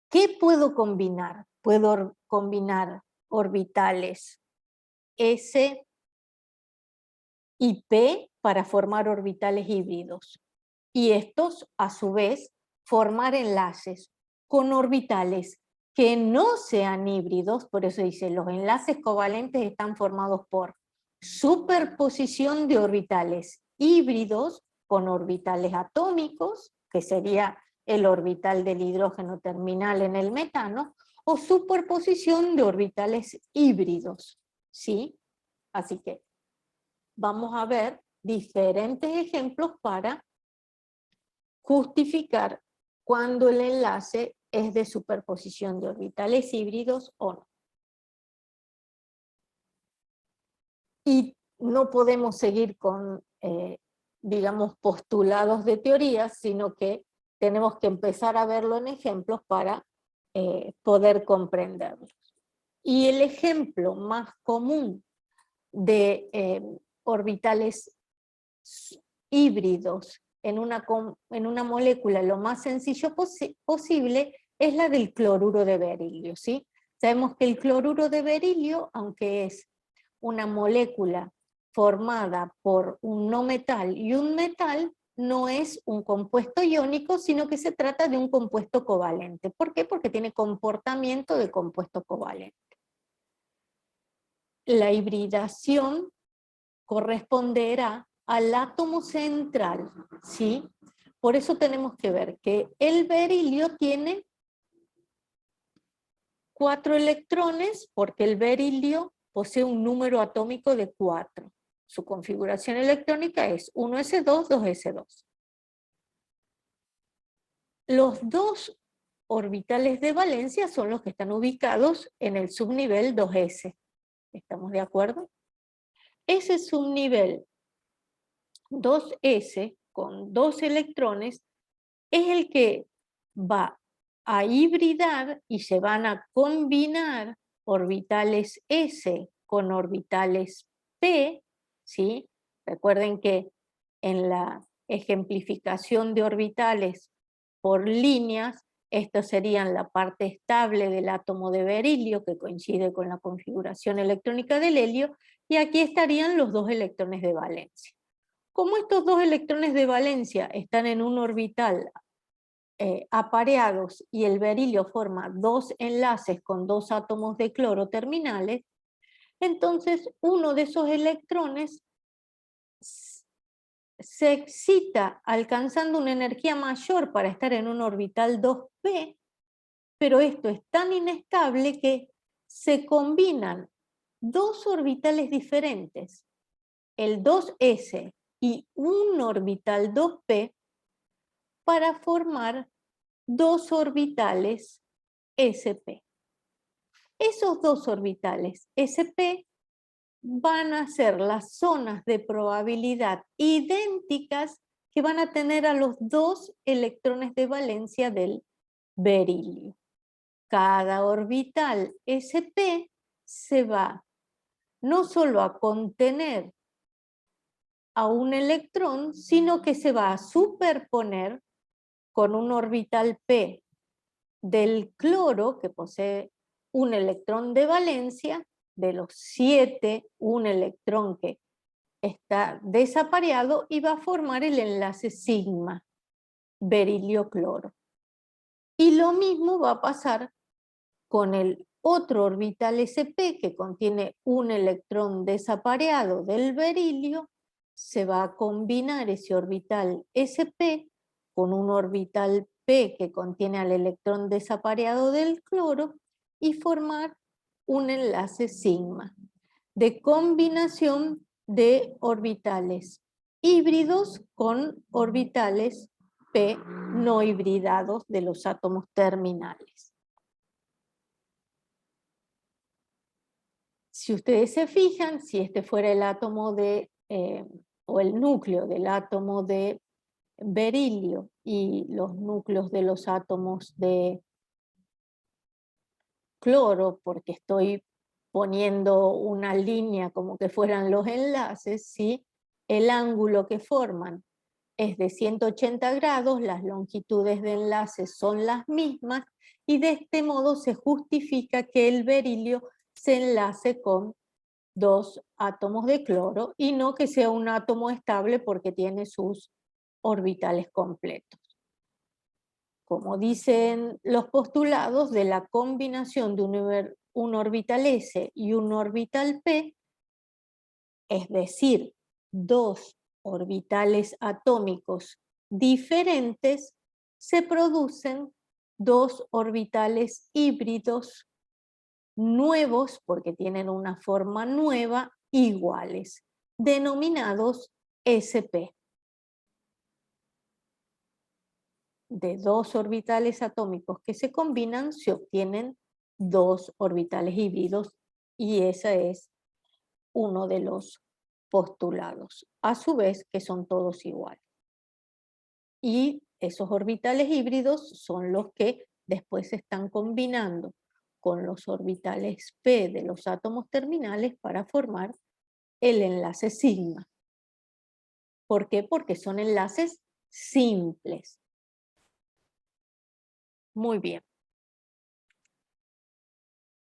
qué puedo combinar? Puedo combinar orbitales S y P para formar orbitales híbridos. Y estos, a su vez, formar enlaces con orbitales que no sean híbridos, por eso dice, los enlaces covalentes están formados por superposición de orbitales híbridos con orbitales atómicos, que sería el orbital del hidrógeno terminal en el metano, o superposición de orbitales híbridos, ¿sí? Así que vamos a ver diferentes ejemplos para justificar cuando el enlace es de superposición de orbitales híbridos o no. Y no podemos seguir con, digamos, postulados de teoría, sino que tenemos que empezar a verlo en ejemplos para poder comprenderlos. Y el ejemplo más común de orbitales híbridos en una molécula lo más sencillo posible es la del cloruro de berilio, ¿sí? Sabemos que el cloruro de berilio, aunque es una molécula formada por un no metal y un metal, no es un compuesto iónico, sino que se trata de un compuesto covalente. ¿Por qué? Porque tiene comportamiento de compuesto covalente. La hibridación corresponderá al átomo central, ¿sí? Por eso tenemos que ver que el berilio tiene 4 electrones, porque el berilio posee un número atómico de 4. Su configuración electrónica es 1s2, 2s2. Los dos orbitales de valencia son los que están ubicados en el subnivel 2s. ¿Estamos de acuerdo? Ese subnivel 2s con 2 electrones es el que va a hibridar y se van a combinar orbitales s con orbitales p, ¿sí? Recuerden que en la ejemplificación de orbitales por líneas, estas serían la parte estable del átomo de berilio, que coincide con la configuración electrónica del helio, y aquí estarían los 2 electrones de valencia. Como estos 2 electrones de valencia están en un orbital apareados y el berilio forma 2 enlaces con 2 átomos de cloro terminales, entonces uno de esos electrones se excita alcanzando una energía mayor para estar en un orbital 2p, pero esto es tan inestable que se combinan 2 orbitales diferentes, el 2s y un orbital 2p, para formar 2 orbitales sp. Esos 2 orbitales sp van a ser las zonas de probabilidad idénticas que van a tener a los 2 electrones de valencia del berilio. Cada orbital sp se va no solo a contener a un electrón, sino que se va a superponer con un orbital p del cloro, que posee un electrón de valencia. De los 7, un electrón que está desapareado, y va a formar el enlace sigma, berilio-cloro. Y lo mismo va a pasar con el otro orbital sp, que contiene un electrón desapareado del berilio. Se va a combinar ese orbital sp con un orbital p que contiene al electrón desapareado del cloro y formar un enlace sigma de combinación de orbitales híbridos con orbitales p no hibridados de los átomos terminales. Si ustedes se fijan, si este fuera el átomo o el núcleo del átomo de berilio y los núcleos de los átomos de cloro, porque estoy poniendo una línea como que fueran los enlaces, ¿sí? El ángulo que forman es de 180 grados, las longitudes de enlace son las mismas, y de este modo se justifica que el berilio se enlace con 2 átomos de cloro y no que sea un átomo estable porque tiene sus orbitales completos. Como dicen los postulados, de la combinación de un orbital S y un orbital P, es decir, dos orbitales atómicos diferentes, se producen dos orbitales híbridos nuevos, porque tienen una forma nueva, iguales, denominados sp. De dos orbitales atómicos que se combinan, se obtienen dos orbitales híbridos, y ese es uno de los postulados, a su vez que son todos iguales. Y esos orbitales híbridos son los que después se están combinando con los orbitales P de los átomos terminales para formar el enlace sigma. ¿Por qué? Porque son enlaces simples. Muy bien.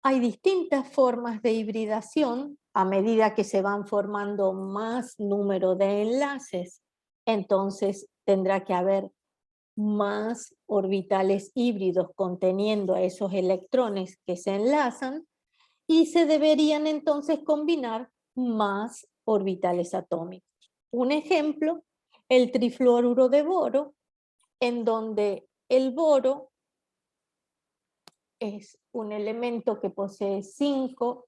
Hay distintas formas de hibridación. A medida que se van formando más número de enlaces, entonces tendrá que haber más orbitales híbridos conteniendo a esos electrones que se enlazan, y se deberían entonces combinar más orbitales atómicos. Un ejemplo, el trifluoruro de boro, en donde el boro es un elemento que posee 5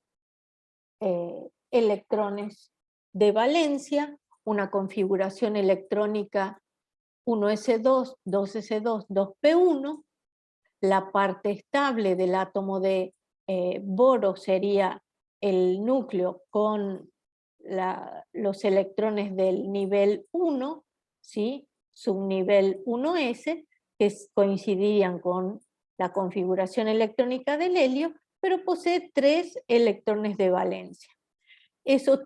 electrones de valencia, una configuración electrónica 1s2, 2s2, 2p1. La parte estable del átomo de boro sería el núcleo con los electrones del nivel 1, ¿sí? Subnivel 1s, que coincidirían con la configuración electrónica del helio, pero posee 3 electrones de valencia. Esos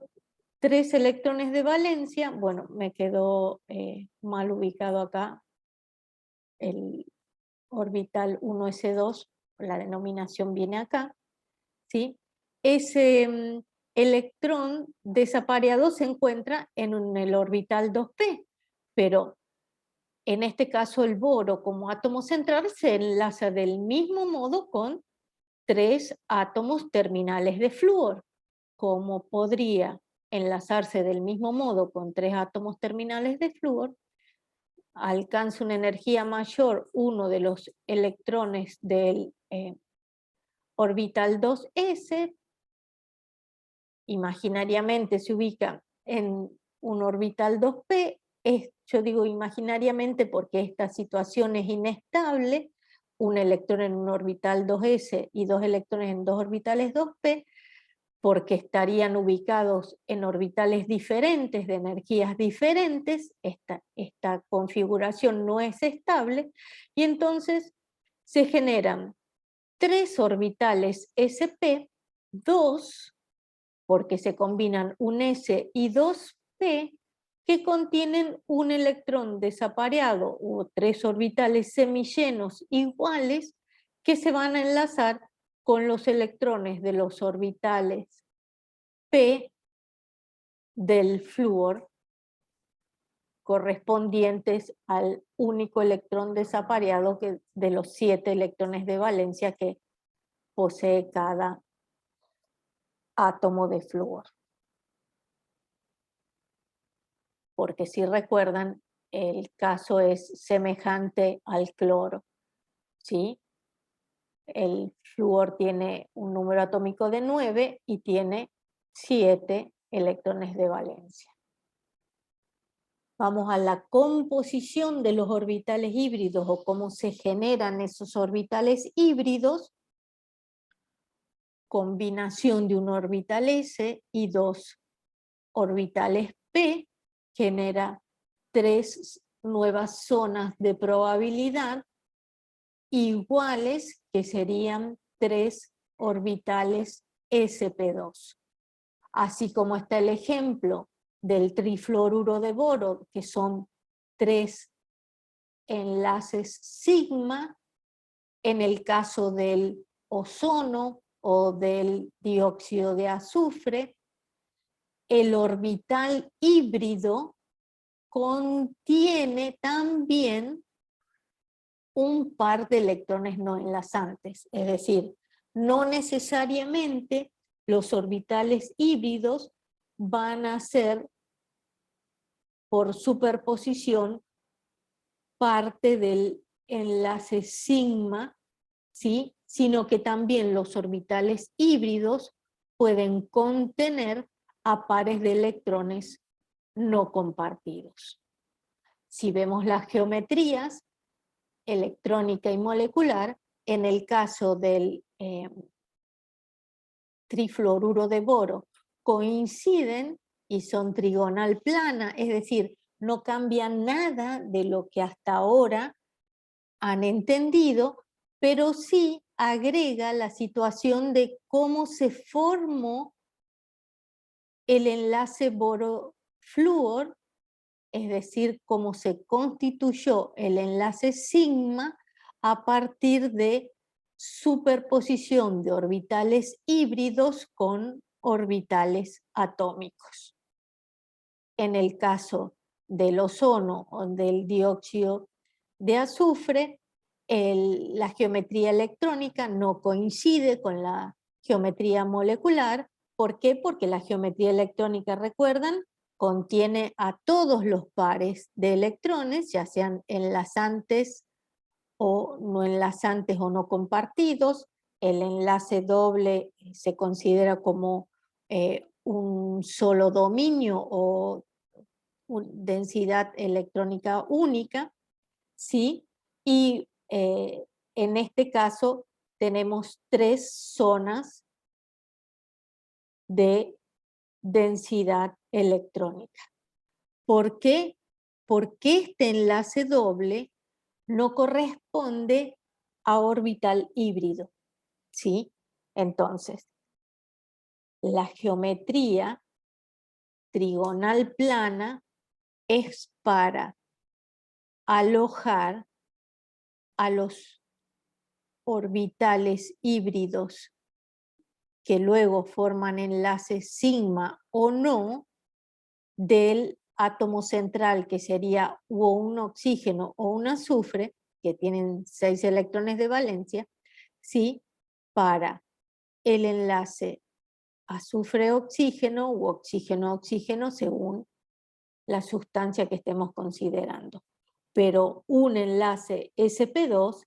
3 electrones de valencia, bueno, me quedó mal ubicado acá el orbital 1s2, la denominación viene acá, ¿sí? Ese electrón desapareado se encuentra en el orbital 2p, pero en este caso el boro como átomo central se enlaza del mismo modo con 3 átomos terminales de flúor. ¿Cómo podría enlazarse del mismo modo con 3 átomos terminales de flúor? Alcanza una energía mayor uno de los electrones del orbital 2s, imaginariamente se ubica en un orbital 2p, yo digo imaginariamente porque esta situación es inestable, un electrón en un orbital 2s y 2 electrones en 2 orbitales 2p, porque estarían ubicados en orbitales diferentes, de energías diferentes, esta configuración no es estable, y entonces se generan 3 orbitales sp, 2, porque se combinan un s y 2p, que contienen un electrón desapareado, o 3 orbitales semillenos iguales, que se van a enlazar con los electrones de los orbitales P del flúor correspondientes al único electrón desapareado de los 7 electrones de valencia que posee cada átomo de flúor. Porque si recuerdan, el caso es semejante al cloro, ¿sí? El flúor tiene un número atómico de 9 y tiene 7 electrones de valencia. Vamos a la composición de los orbitales híbridos o cómo se generan esos orbitales híbridos. Combinación de un orbital S y 2 orbitales P genera 3 nuevas zonas de probabilidad iguales, que serían 3 orbitales sp2. Así como está el ejemplo del trifluoruro de boro, que son 3 enlaces sigma, en el caso del ozono o del dióxido de azufre, el orbital híbrido contiene también un par de electrones no enlazantes, es decir, no necesariamente los orbitales híbridos van a ser por superposición parte del enlace sigma, ¿sí? Sino que también los orbitales híbridos pueden contener a pares de electrones no compartidos. Si vemos las geometrías electrónica y molecular, en el caso del trifluoruro de boro, coinciden y son trigonal plana, es decir, no cambia nada de lo que hasta ahora han entendido, pero sí agrega la situación de cómo se formó el enlace boro-flúor, es decir, cómo se constituyó el enlace sigma a partir de superposición de orbitales híbridos con orbitales atómicos. En el caso del ozono o del dióxido de azufre, la geometría electrónica no coincide con la geometría molecular. ¿Por qué? Porque la geometría electrónica, recuerdan, contiene a todos los pares de electrones, ya sean enlazantes o no enlazantes o no compartidos. El enlace doble se considera como un solo dominio o densidad electrónica única, ¿sí? Y en este caso tenemos 3 zonas de densidad electrónica. ¿Por qué? Porque este enlace doble no corresponde a orbital híbrido, ¿sí? Entonces, la geometría trigonal plana es para alojar a los orbitales híbridos que luego forman enlaces sigma o no del átomo central, que sería o un oxígeno o un azufre, que tienen 6 electrones de valencia, ¿sí? Para el enlace azufre-oxígeno u oxígeno-oxígeno según la sustancia que estemos considerando. Pero un enlace sp2,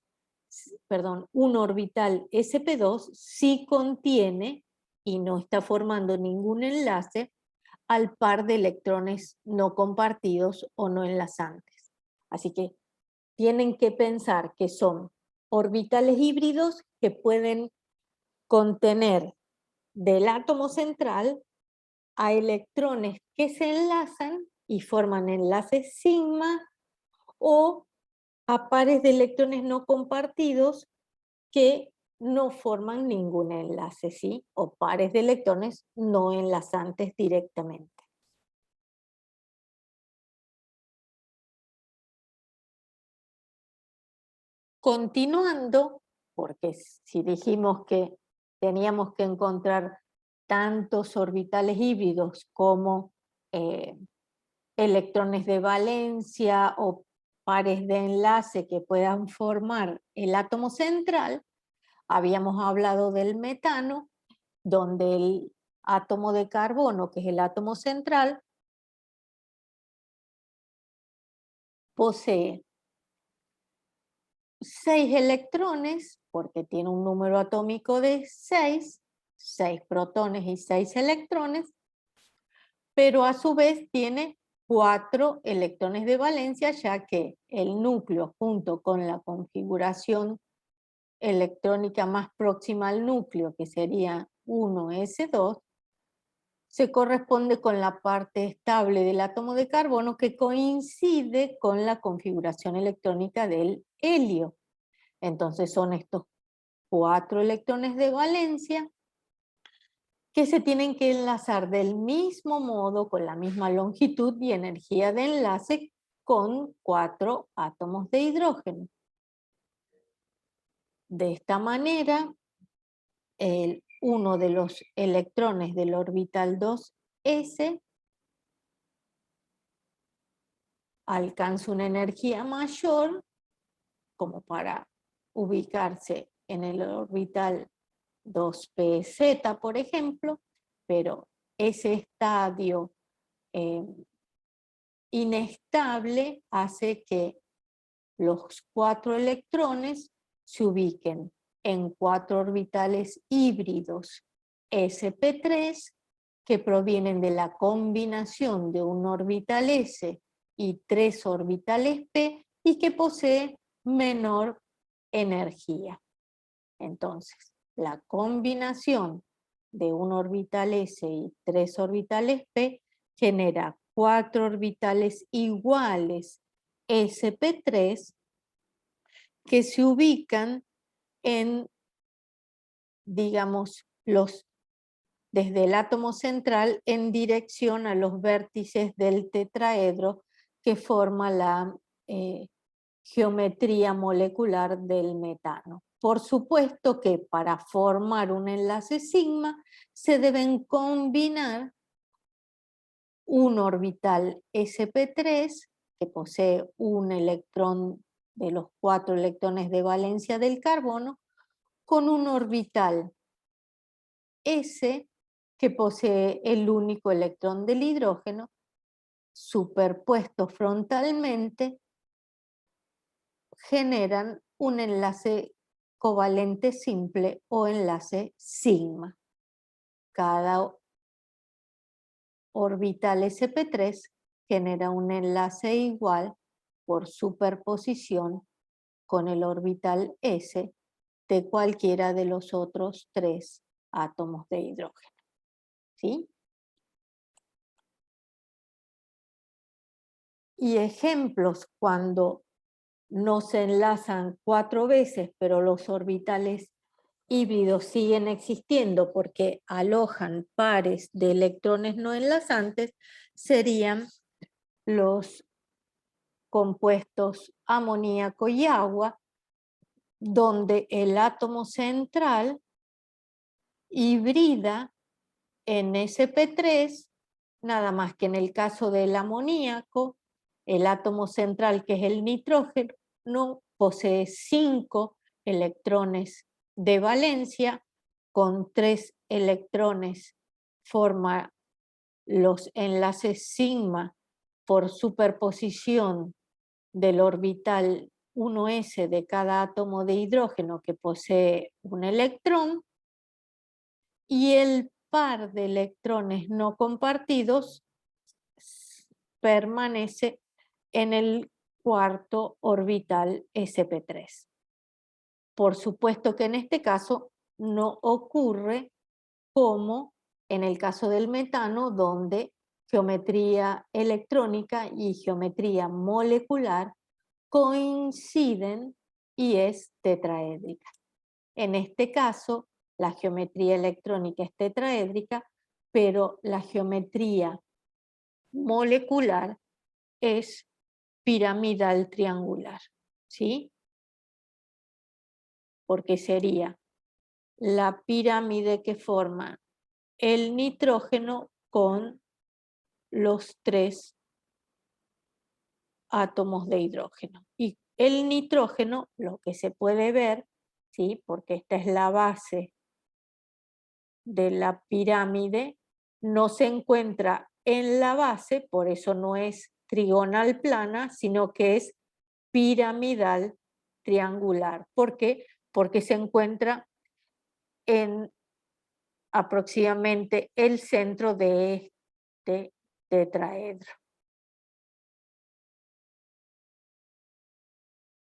perdón, un orbital sp2 sí contiene y no está formando ningún enlace al par de electrones no compartidos o no enlazantes. Así que tienen que pensar que son orbitales híbridos que pueden contener del átomo central a electrones que se enlazan y forman enlaces sigma o a pares de electrones no compartidos que no forman ningún enlace, ¿sí? O pares de electrones no enlazantes directamente. Continuando, porque si dijimos que teníamos que encontrar tantos orbitales híbridos como electrones de valencia o pares de enlace que puedan formar el átomo central, habíamos hablado del metano, donde el átomo de carbono, que es el átomo central, posee 6 electrones, porque tiene un número atómico de 6 protones y 6 electrones, pero a su vez tiene 4 electrones de valencia, ya que el núcleo junto con la configuración electrónica más próxima al núcleo, que sería 1s2, se corresponde con la parte estable del átomo de carbono que coincide con la configuración electrónica del helio. Entonces son estos 4 electrones de valencia que se tienen que enlazar del mismo modo, con la misma longitud y energía de enlace, con 4 átomos de hidrógeno. De esta manera, uno de los electrones del orbital 2s alcanza una energía mayor, como para ubicarse en el orbital 2pz, por ejemplo, pero ese estadio inestable hace que los 4 electrones se ubiquen en 4 orbitales híbridos sp3 que provienen de la combinación de un orbital s y 3 orbitales p y que posee menor energía. Entonces, la combinación de un orbital s y 3 orbitales p genera 4 orbitales iguales sp3 que se ubican en, digamos, desde el átomo central en dirección a los vértices del tetraedro que forma la geometría molecular del metano. Por supuesto que para formar un enlace sigma se deben combinar un orbital sp3 que posee un electrón de los 4 electrones de valencia del carbono con un orbital S que posee el único electrón del hidrógeno superpuesto frontalmente generan un enlace covalente simple o enlace sigma. Cada orbital sp3 genera un enlace igual por superposición con el orbital s de cualquiera de los otros 3 átomos de hidrógeno. ¿Sí? Y ejemplos cuando no se enlazan 4 veces, pero los orbitales híbridos siguen existiendo porque alojan pares de electrones no enlazantes, serían los compuestos amoníaco y agua, donde el átomo central hibrida en sp3, nada más que en el caso del amoníaco, el átomo central, que es el nitrógeno, no posee 5 electrones de valencia, con 3 electrones forma los enlaces sigma por superposición del orbital 1s de cada átomo de hidrógeno que posee un electrón, y el par de electrones no compartidos permanece en el cuarto orbital sp3. Por supuesto que en este caso no ocurre como en el caso del metano, donde geometría electrónica y geometría molecular coinciden y es tetraédrica. En este caso, la geometría electrónica es tetraédrica, pero la geometría molecular es piramidal triangular, ¿sí? Porque sería la pirámide que forma el nitrógeno con los 3 átomos de hidrógeno. Y el nitrógeno, lo que se puede ver, ¿sí? Porque esta es la base de la pirámide, no se encuentra en la base, por eso no es trigonal plana, sino que es piramidal triangular. ¿Por qué? Porque se encuentra en aproximadamente el centro de este tetraedro.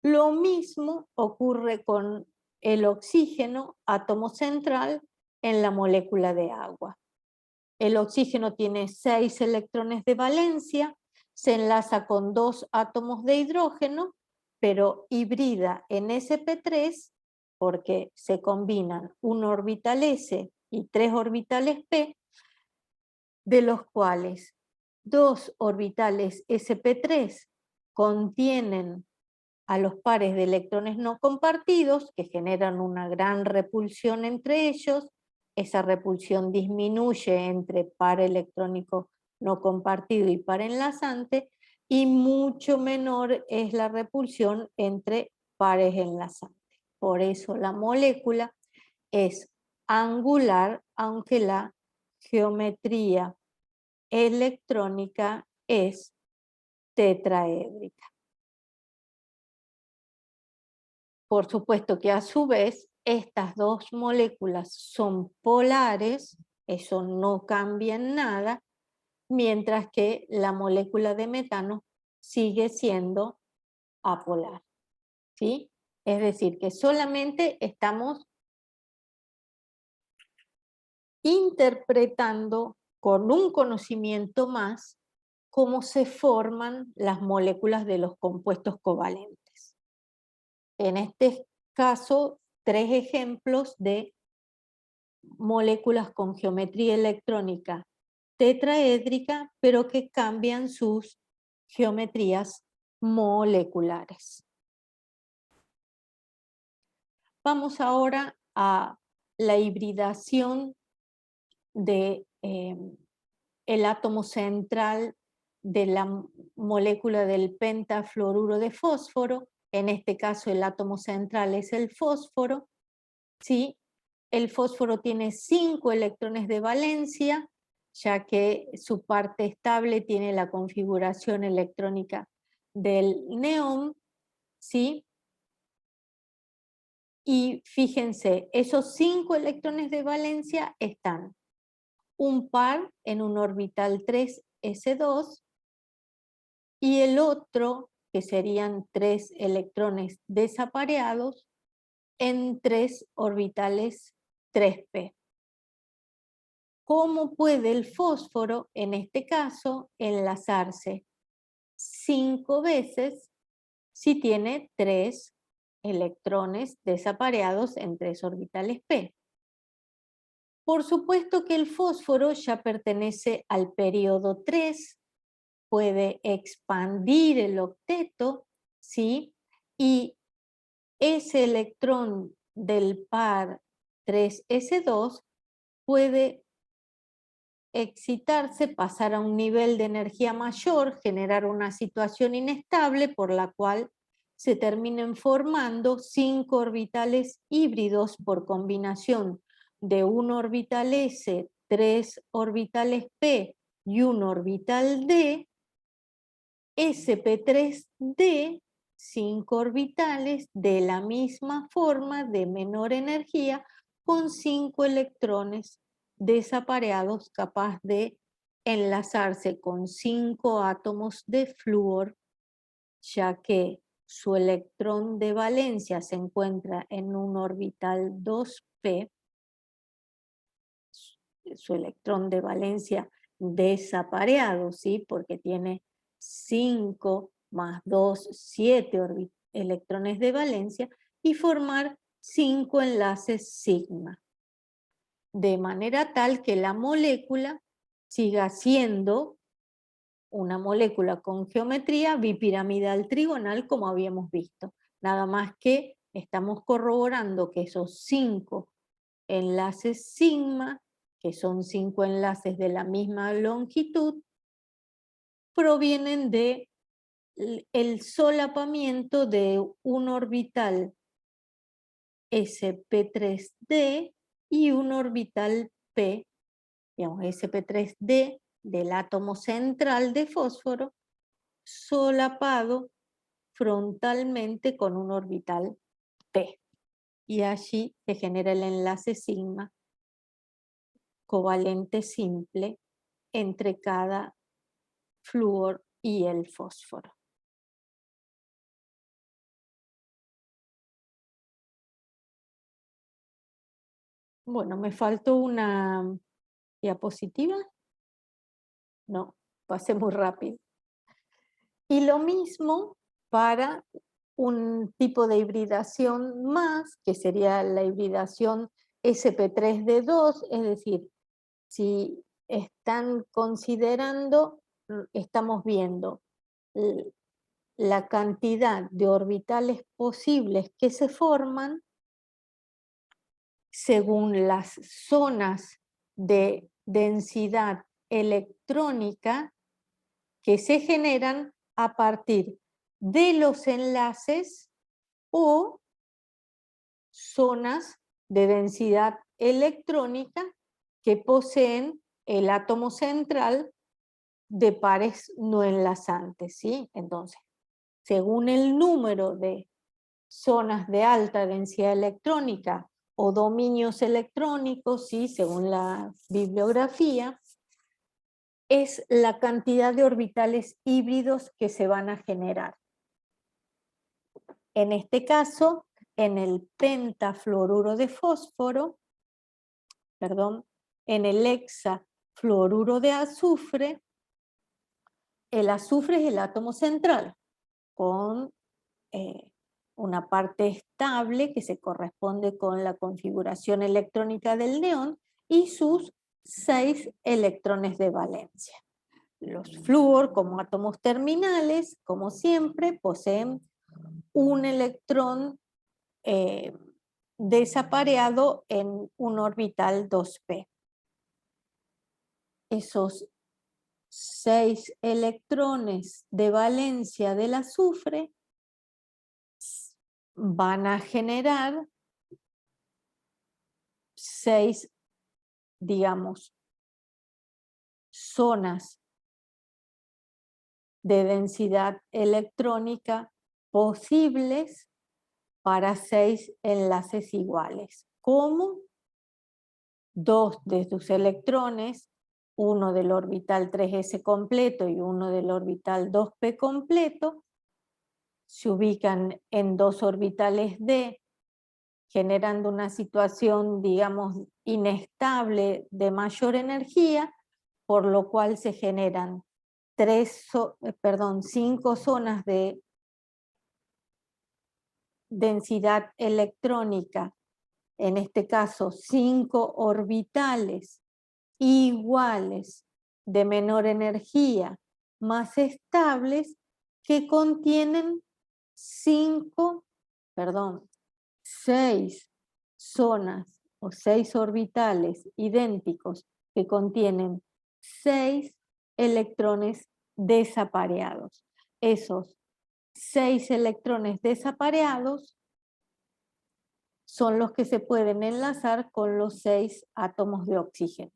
Lo mismo ocurre con el oxígeno, átomo central, en la molécula de agua. El oxígeno tiene 6 electrones de valencia, se enlaza con 2 átomos de hidrógeno, pero hibrida en sp3 porque se combinan un orbital s y 3 orbitales p, de los cuales 2 orbitales sp3 contienen a los pares de electrones no compartidos, que generan una gran repulsión entre ellos. Esa repulsión disminuye entre par electrónico no compartido y par enlazante, y mucho menor es la repulsión entre pares enlazantes. Por eso la molécula es angular, aunque la geometría electrónica es tetraédrica. Por supuesto que a su vez estas dos moléculas son polares, eso no cambia en nada, mientras que la molécula de metano sigue siendo apolar, ¿sí? Es decir, que solamente estamos interpretando con un conocimiento más cómo se forman las moléculas de los compuestos covalentes. En este caso, 3 ejemplos de moléculas con geometría electrónica tetraédrica, pero que cambian sus geometrías moleculares. Vamos ahora a la hibridación de el átomo central de la molécula del pentafluoruro de fósforo. En este caso el átomo central es el fósforo, ¿sí? El fósforo tiene 5 electrones de valencia, ya que su parte estable tiene la configuración electrónica del neón, ¿sí? Y fíjense, esos 5 electrones de valencia están un par en un orbital 3s2 y el otro, que serían 3 electrones desapareados, en 3 orbitales 3p. ¿Cómo puede el fósforo, en este caso, enlazarse 5 veces si tiene 3 electrones desapareados en 3 orbitales p? Por supuesto que el fósforo ya pertenece al periodo 3, puede expandir el octeto, ¿sí? Y ese electrón del par 3s2 puede excitarse, pasar a un nivel de energía mayor, generar una situación inestable por la cual se terminen formando 5 orbitales híbridos por combinación de un orbital s, 3 orbitales p y un orbital d, sp3d, 5 orbitales de la misma forma, de menor energía, con 5 electrones desapareados, capaz de enlazarse con 5 átomos de flúor, ya que su electrón de valencia se encuentra en un orbital 2p, su electrón de valencia desapareado, ¿sí? Porque tiene 5 más 2, 7 electrones de valencia, y formar 5 enlaces sigma, de manera tal que la molécula siga siendo una molécula con geometría bipiramidal trigonal, como habíamos visto. Nada más que estamos corroborando que esos 5 enlaces sigma, que son 5 enlaces de la misma longitud, provienen de el solapamiento de un orbital sp3d y un orbital p, digamos sp3d del átomo central de fósforo, solapado frontalmente con un orbital p. Y allí se genera el enlace sigma covalente simple entre cada flúor y el fósforo. Bueno, me faltó una diapositiva. No, pasé muy rápido. Y lo mismo para un tipo de hibridación más, que sería la hibridación sp3d2, es decir, si están considerando, estamos viendo la cantidad de orbitales posibles que se forman según las zonas de densidad electrónica que se generan a partir de los enlaces o zonas de densidad electrónica que poseen el átomo central de pares no enlazantes, ¿sí? Entonces, según el número de zonas de alta densidad electrónica o dominios electrónicos, ¿sí? Según la bibliografía, es la cantidad de orbitales híbridos que se van a generar. En este caso, en el pentafluoruro de fósforo, perdón, en el hexafluoruro de azufre, el azufre es el átomo central, con una parte estable que se corresponde con la configuración electrónica del neón y sus 6 electrones de valencia. Los flúor, como átomos terminales, como siempre, poseen un electrón desapareado en un orbital 2p. Esos 6 electrones de valencia del azufre van a generar 6, digamos, zonas de densidad electrónica posibles para 6 enlaces iguales, como 2 de sus electrones, uno del orbital 3s completo y uno del orbital 2p completo, se ubican en 2 orbitales d, generando una situación, digamos, inestable de mayor energía, por lo cual se generan 5 zonas de densidad electrónica, en este caso 5 orbitales iguales de menor energía, más estables, que contienen 6 zonas o 6 orbitales idénticos que contienen 6 electrones desapareados. Esos 6 electrones desapareados son los que se pueden enlazar con los 6 átomos de oxígeno.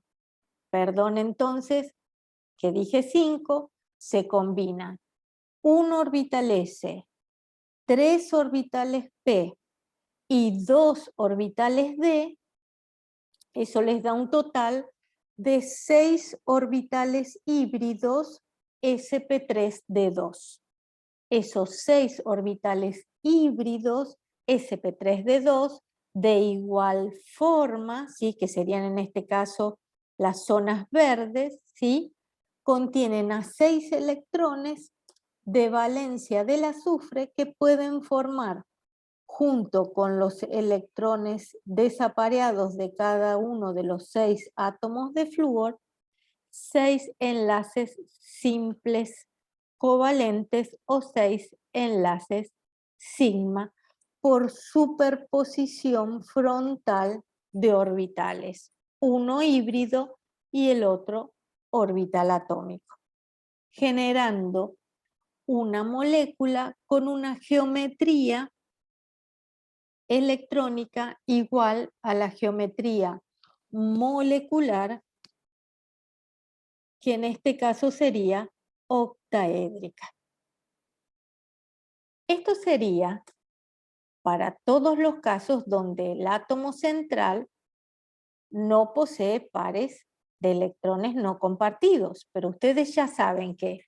Perdón, entonces, que dije 5, se combinan un orbital S, 3 orbitales P y 2 orbitales D, eso les da un total de 6 orbitales híbridos sp3d2. Esos 6 orbitales híbridos sp3d2 de igual forma, ¿sí? Que serían en este caso las zonas verdes, ¿sí? Contienen a 6 electrones de valencia del azufre que pueden formar, junto con los electrones desapareados de cada uno de los 6 átomos de flúor, 6 enlaces simples covalentes o 6 enlaces sigma por superposición frontal de orbitales, uno híbrido y el otro orbital atómico, generando una molécula con una geometría electrónica igual a la geometría molecular, que en este caso sería octaédrica. Esto sería para todos los casos donde el átomo central no posee pares de electrones no compartidos, pero ustedes ya saben que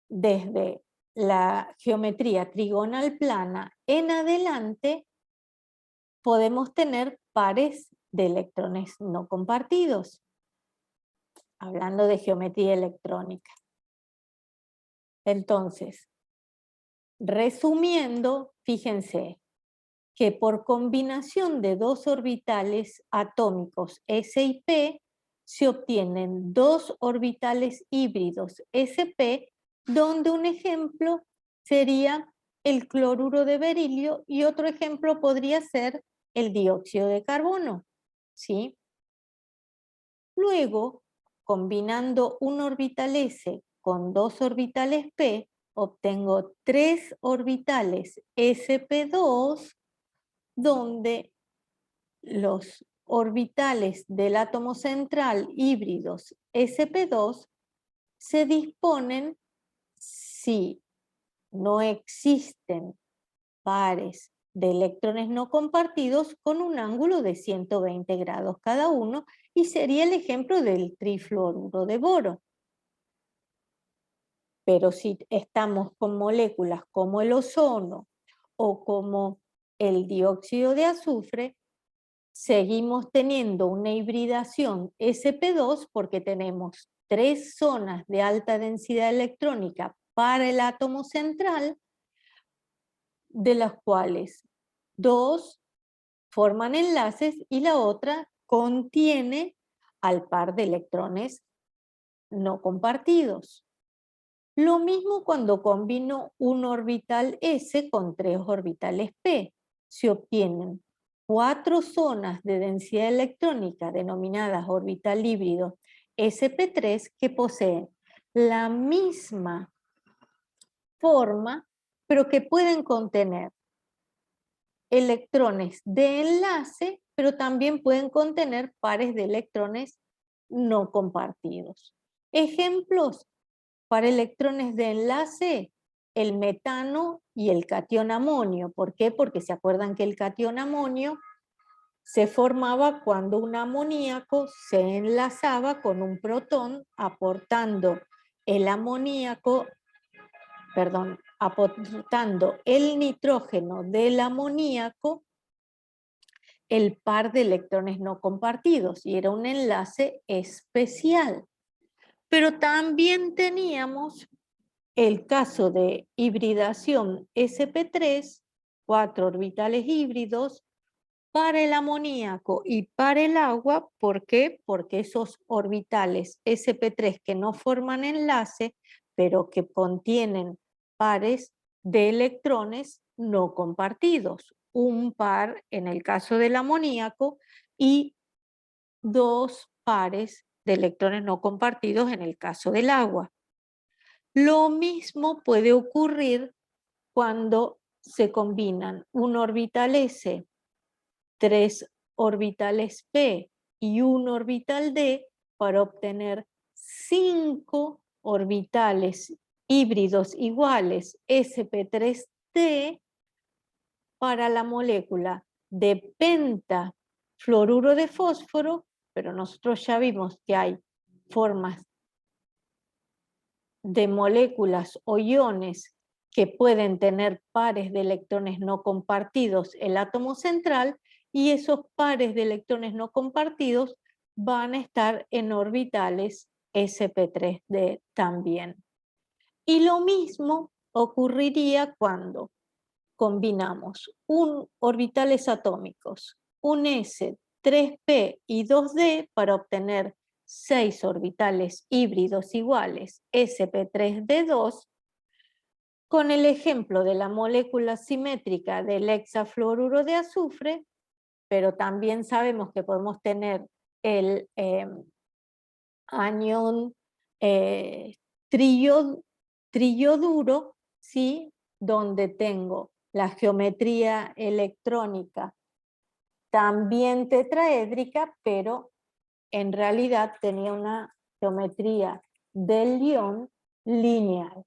desde la geometría trigonal plana en adelante podemos tener pares de electrones no compartidos, hablando de geometría electrónica. Entonces, resumiendo, fíjense que por combinación de 2 orbitales atómicos S y P se obtienen 2 orbitales híbridos SP, donde un ejemplo sería el cloruro de berilio y otro ejemplo podría ser el dióxido de carbono, ¿sí? Luego, combinando un orbital S con 2 orbitales p, obtengo 3 orbitales sp2, donde los orbitales del átomo central híbridos sp2 se disponen si no existen pares de electrones no compartidos con un ángulo de 120 grados cada uno, y sería el ejemplo del trifluoruro de boro. Pero si estamos con moléculas como el ozono o como el dióxido de azufre, seguimos teniendo una hibridación sp2 porque tenemos 3 zonas de alta densidad electrónica para el átomo central, de las cuales 2 forman enlaces y la otra contiene al par de electrones no compartidos. Lo mismo cuando combino un orbital s con 3 orbitales p. Se obtienen 4 zonas de densidad electrónica denominadas orbital híbrido sp3 que poseen la misma forma, pero que pueden contener electrones de enlace, pero también pueden contener pares de electrones no compartidos. Ejemplos para electrones de enlace: el metano y el catión amonio. ¿Por qué? Porque se acuerdan que el catión amonio se formaba cuando un amoníaco se enlazaba con un protón, aportando el amoníaco, perdón, aportando el nitrógeno del amoníaco el par de electrones no compartidos, y era un enlace especial. Pero también teníamos el caso de hibridación sp3, 4 orbitales híbridos, para el amoníaco y para el agua. ¿Por qué? Porque esos orbitales sp3 que no forman enlace, pero que contienen pares de electrones no compartidos. Un par en el caso del amoníaco y 2 pares de electrones no compartidos en el caso del agua. Lo mismo puede ocurrir cuando se combinan un orbital s, 3 orbitales p y un orbital d para obtener 5 orbitales híbridos iguales sp3d para la molécula de pentafluoruro de fósforo, pero nosotros ya vimos que hay formas de moléculas o iones que pueden tener pares de electrones no compartidos el átomo central, y esos pares de electrones no compartidos van a estar en orbitales sp3d también. Y lo mismo ocurriría cuando combinamos orbitales atómicos, un s, 3p y 2d para obtener 6 orbitales híbridos iguales sp3d2, con el ejemplo de la molécula simétrica del hexafluoruro de azufre, pero también sabemos que podemos tener el anión triyoduro, ¿sí? Donde tengo la geometría electrónica también tetraédrica, pero en realidad tenía una geometría del ion lineal.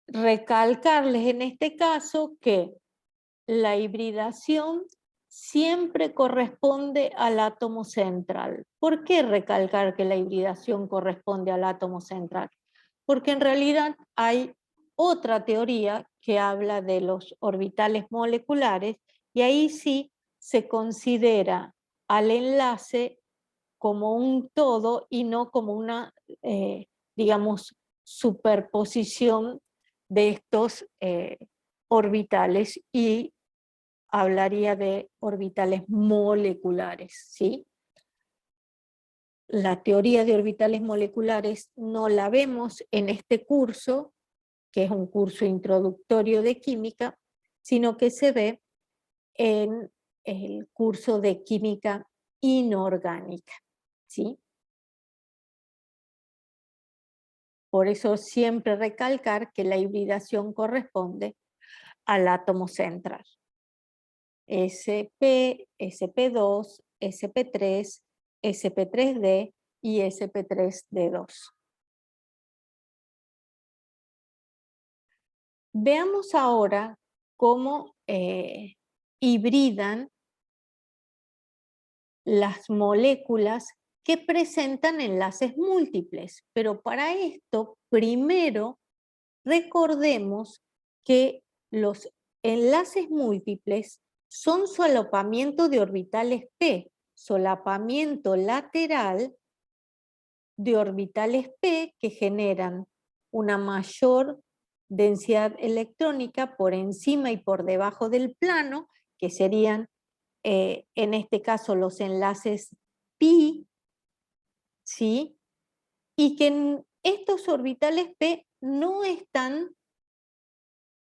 Recalcarles en este caso que la hibridación siempre corresponde al átomo central. ¿Por qué recalcar que la hibridación corresponde al átomo central? Porque en realidad hay otra teoría que habla de los orbitales moleculares, y ahí sí se considera al enlace como un todo y no como una, digamos, superposición de estos orbitales, y hablaría de orbitales moleculares, ¿sí? La teoría de orbitales moleculares no la vemos en este curso, que es un curso introductorio de química, sino que se ve en el curso de química inorgánica, ¿sí? Por eso siempre recalcar que la hibridación corresponde al átomo central. sp, sp2, sp3, sp3d y sp3d2. Veamos ahora cómo hibridan las moléculas que presentan enlaces múltiples. Pero para esto, primero recordemos que los enlaces múltiples son solapamiento de orbitales p, solapamiento lateral de orbitales p que generan una mayor densidad electrónica por encima y por debajo del plano, que serían en este caso los enlaces pi, ¿sí? Y que en estos orbitales p no están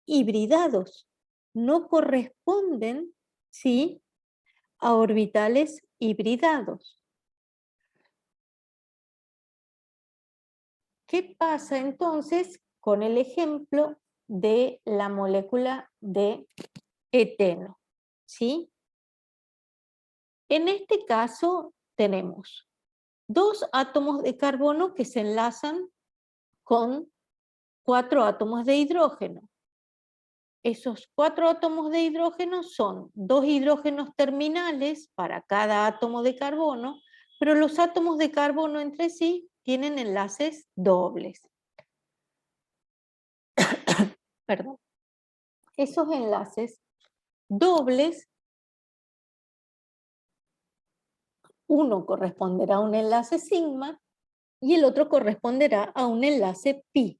hibridados, no corresponden, ¿sí?, a orbitales hibridados. ¿Qué pasa entonces con el ejemplo de la molécula de eteno? ¿Sí? En este caso tenemos dos átomos de carbono que se enlazan con 4 átomos de hidrógeno. Esos 4 átomos de hidrógeno son 2 hidrógenos terminales para cada átomo de carbono, pero los átomos de carbono entre sí tienen enlaces dobles. Perdón. Esos enlaces dobles, uno corresponderá a un enlace sigma y el otro corresponderá a un enlace pi.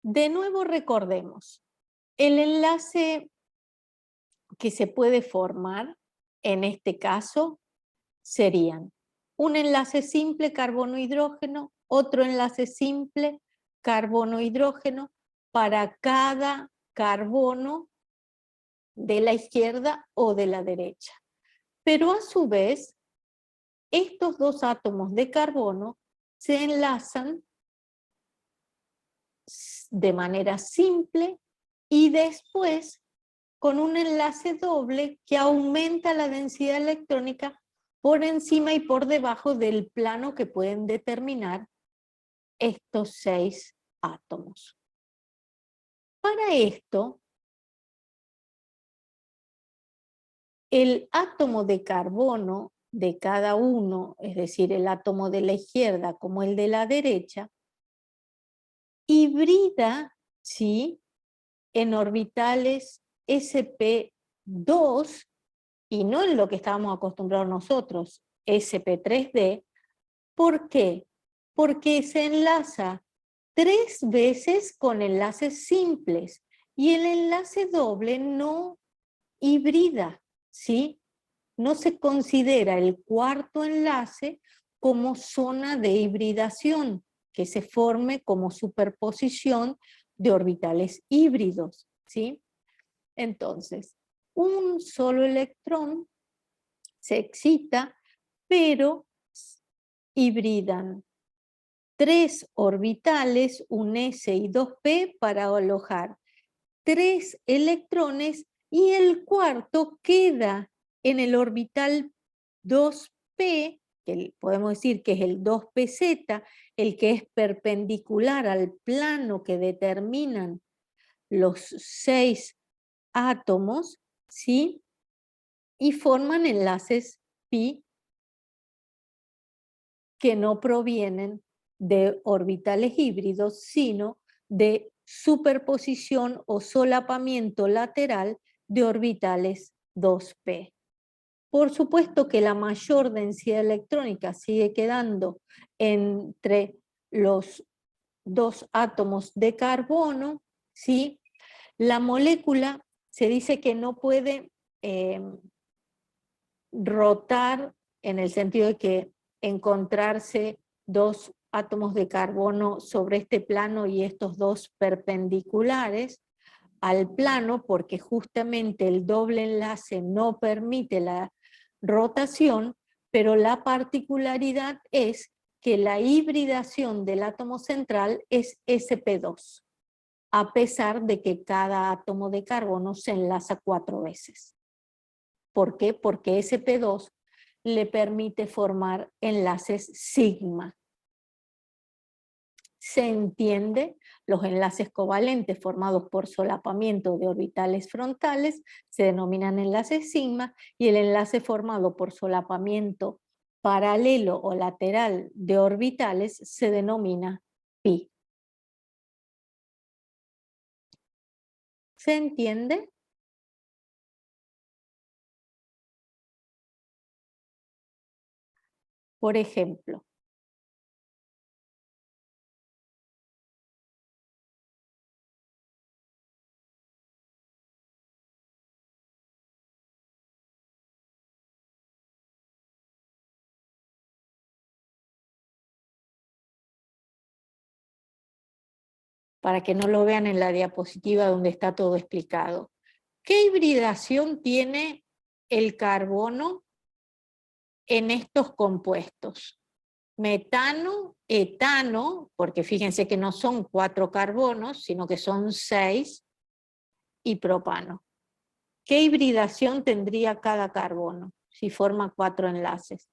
De nuevo recordemos, el enlace que se puede formar en este caso serían un enlace simple carbono-hidrógeno, otro enlace simple carbono-hidrógeno para cada carbono de la izquierda o de la derecha. Pero a su vez, estos dos átomos de carbono se enlazan de manera simple y después con un enlace doble que aumenta la densidad electrónica por encima y por debajo del plano que pueden determinar estos 6 átomos. Para esto, el átomo de carbono de cada uno, es decir, el átomo de la izquierda como el de la derecha, hibrida, ¿sí?, en orbitales sp2 y no en lo que estábamos acostumbrados nosotros, sp3d. ¿Por qué? Porque se enlaza 3 veces con enlaces simples y el enlace doble no hibrida, ¿sí? No se considera el cuarto enlace como zona de hibridación, que se forme como superposición de orbitales híbridos, ¿sí? Entonces, un solo electrón se excita, pero hibridan 3 orbitales, un s y 2p, para alojar 3 electrones y el cuarto queda en el orbital 2p, que podemos decir que es el 2pz, el que es perpendicular al plano que determinan los 6 átomos, ¿sí?, y forman enlaces pi que no provienen de orbitales híbridos, sino de superposición o solapamiento lateral de orbitales 2p. Por supuesto que la mayor densidad electrónica sigue quedando entre los 2 átomos de carbono, ¿sí? La molécula se dice que no puede rotar en el sentido de que encontrarse 2 átomos de carbono sobre este plano y estos 2 perpendiculares al plano, porque justamente el doble enlace no permite la rotación, pero la particularidad es que la hibridación del átomo central es sp2, a pesar de que cada átomo de carbono se enlaza 4 veces. ¿Por qué? Porque sp2 le permite formar enlaces sigma. Se entiende, los enlaces covalentes formados por solapamiento de orbitales frontales se denominan enlaces sigma, y el enlace formado por solapamiento paralelo o lateral de orbitales se denomina pi. ¿Se entiende? Por ejemplo, para que no lo vean en la diapositiva donde está todo explicado. ¿Qué hibridación tiene el carbono en estos compuestos? Metano, etano, porque fíjense que no son 4 carbonos, sino que son 6, y propano. ¿Qué hibridación tendría cada carbono si forma 4 enlaces?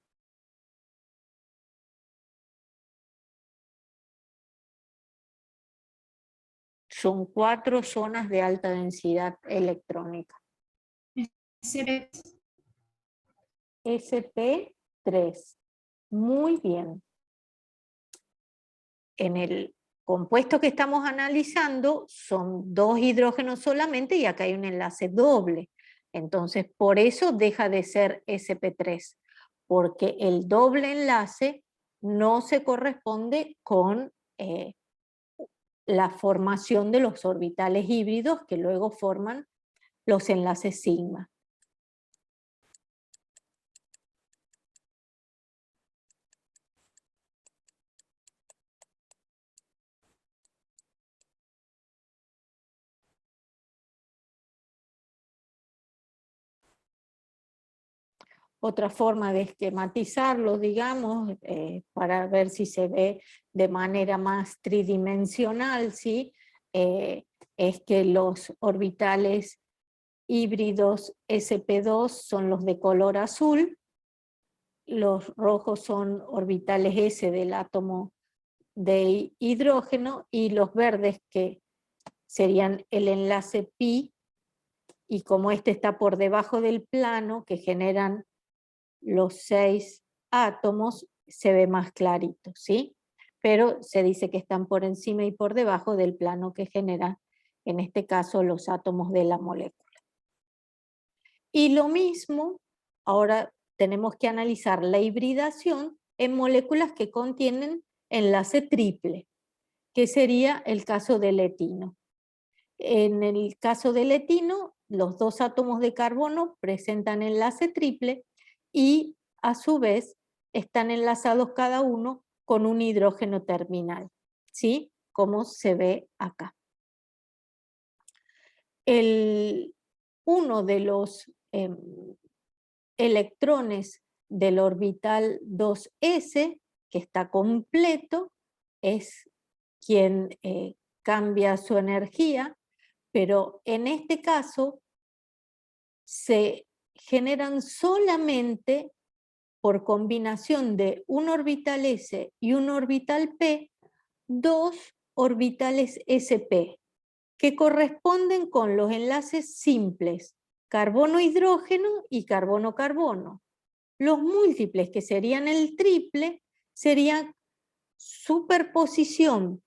Son 4 zonas de alta densidad electrónica. sp3. Muy bien. En el compuesto que estamos analizando son 2 hidrógenos solamente y acá hay un enlace doble. Entonces, por eso deja de ser sp3, porque el doble enlace no se corresponde con la formación de los orbitales híbridos que luego forman los enlaces sigma. Otra forma de esquematizarlo, digamos, para ver si se ve de manera más tridimensional, ¿sí? Es que los orbitales híbridos sp2 son los de color azul, los rojos son orbitales S del átomo de hidrógeno, y los verdes que serían el enlace pi, y como este está por debajo del plano que generan los 6 átomos, se ve más clarito, ¿sí? Pero se dice que están por encima y por debajo del plano que genera, en este caso, los átomos de la molécula. Y lo mismo, ahora tenemos que analizar la hibridación en moléculas que contienen enlace triple, que sería el caso del etino. En el caso del etino, los 2 átomos de carbono presentan enlace triple y a su vez están enlazados cada uno con un hidrógeno terminal, ¿sí? Como se ve acá. Uno de los electrones del orbital 2s, que está completo, es quien cambia su energía, pero en este caso se generan solamente por combinación de un orbital s y un orbital p, 2 orbitales sp, que corresponden con los enlaces simples carbono-hidrógeno y carbono-carbono. Los múltiples, que serían el triple, serían superposición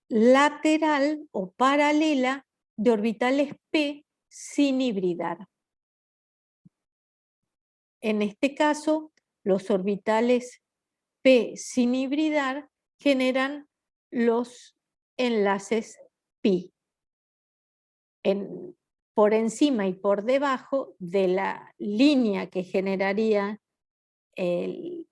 lateral o paralela de orbitales p sin hibridar. En este caso, los orbitales p sin hibridar generan los enlaces pi por encima y por debajo de la línea que generaría de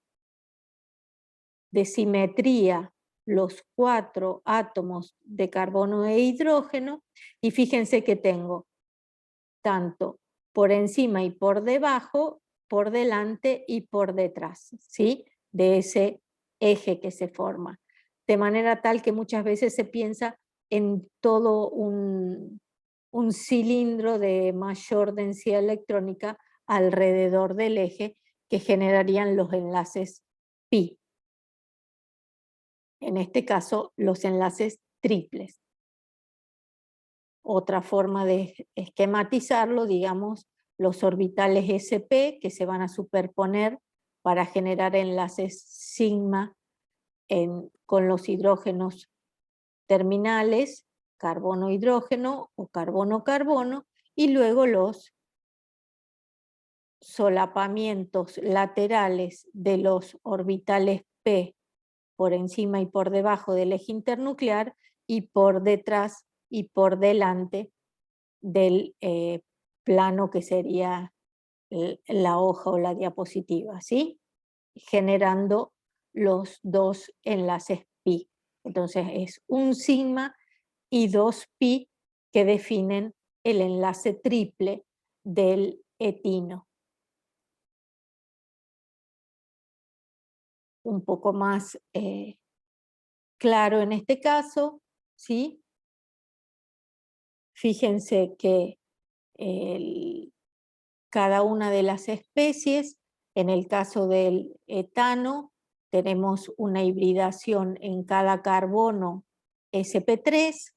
simetría los 4 átomos de carbono e hidrógeno, y fíjense que tengo tanto por encima y por debajo, por delante y por detrás, ¿sí? De ese eje que se forma, de manera tal que muchas veces se piensa en todo un cilindro de mayor densidad electrónica alrededor del eje que generarían los enlaces pi. En este caso, los enlaces triples. Otra forma de esquematizarlo, digamos, los orbitales sp que se van a superponer para generar enlaces sigma con los hidrógenos terminales, carbono-hidrógeno o carbono-carbono, y luego los solapamientos laterales de los orbitales p por encima y por debajo del eje internuclear y por detrás y por delante del plano que sería la hoja o la diapositiva, ¿sí? Generando los dos enlaces pi. Entonces es un sigma y dos pi que definen el enlace triple del etino. Un poco más claro en este caso, ¿sí? Fíjense que cada una de las especies, en el caso del etano, tenemos una hibridación en cada carbono sp3,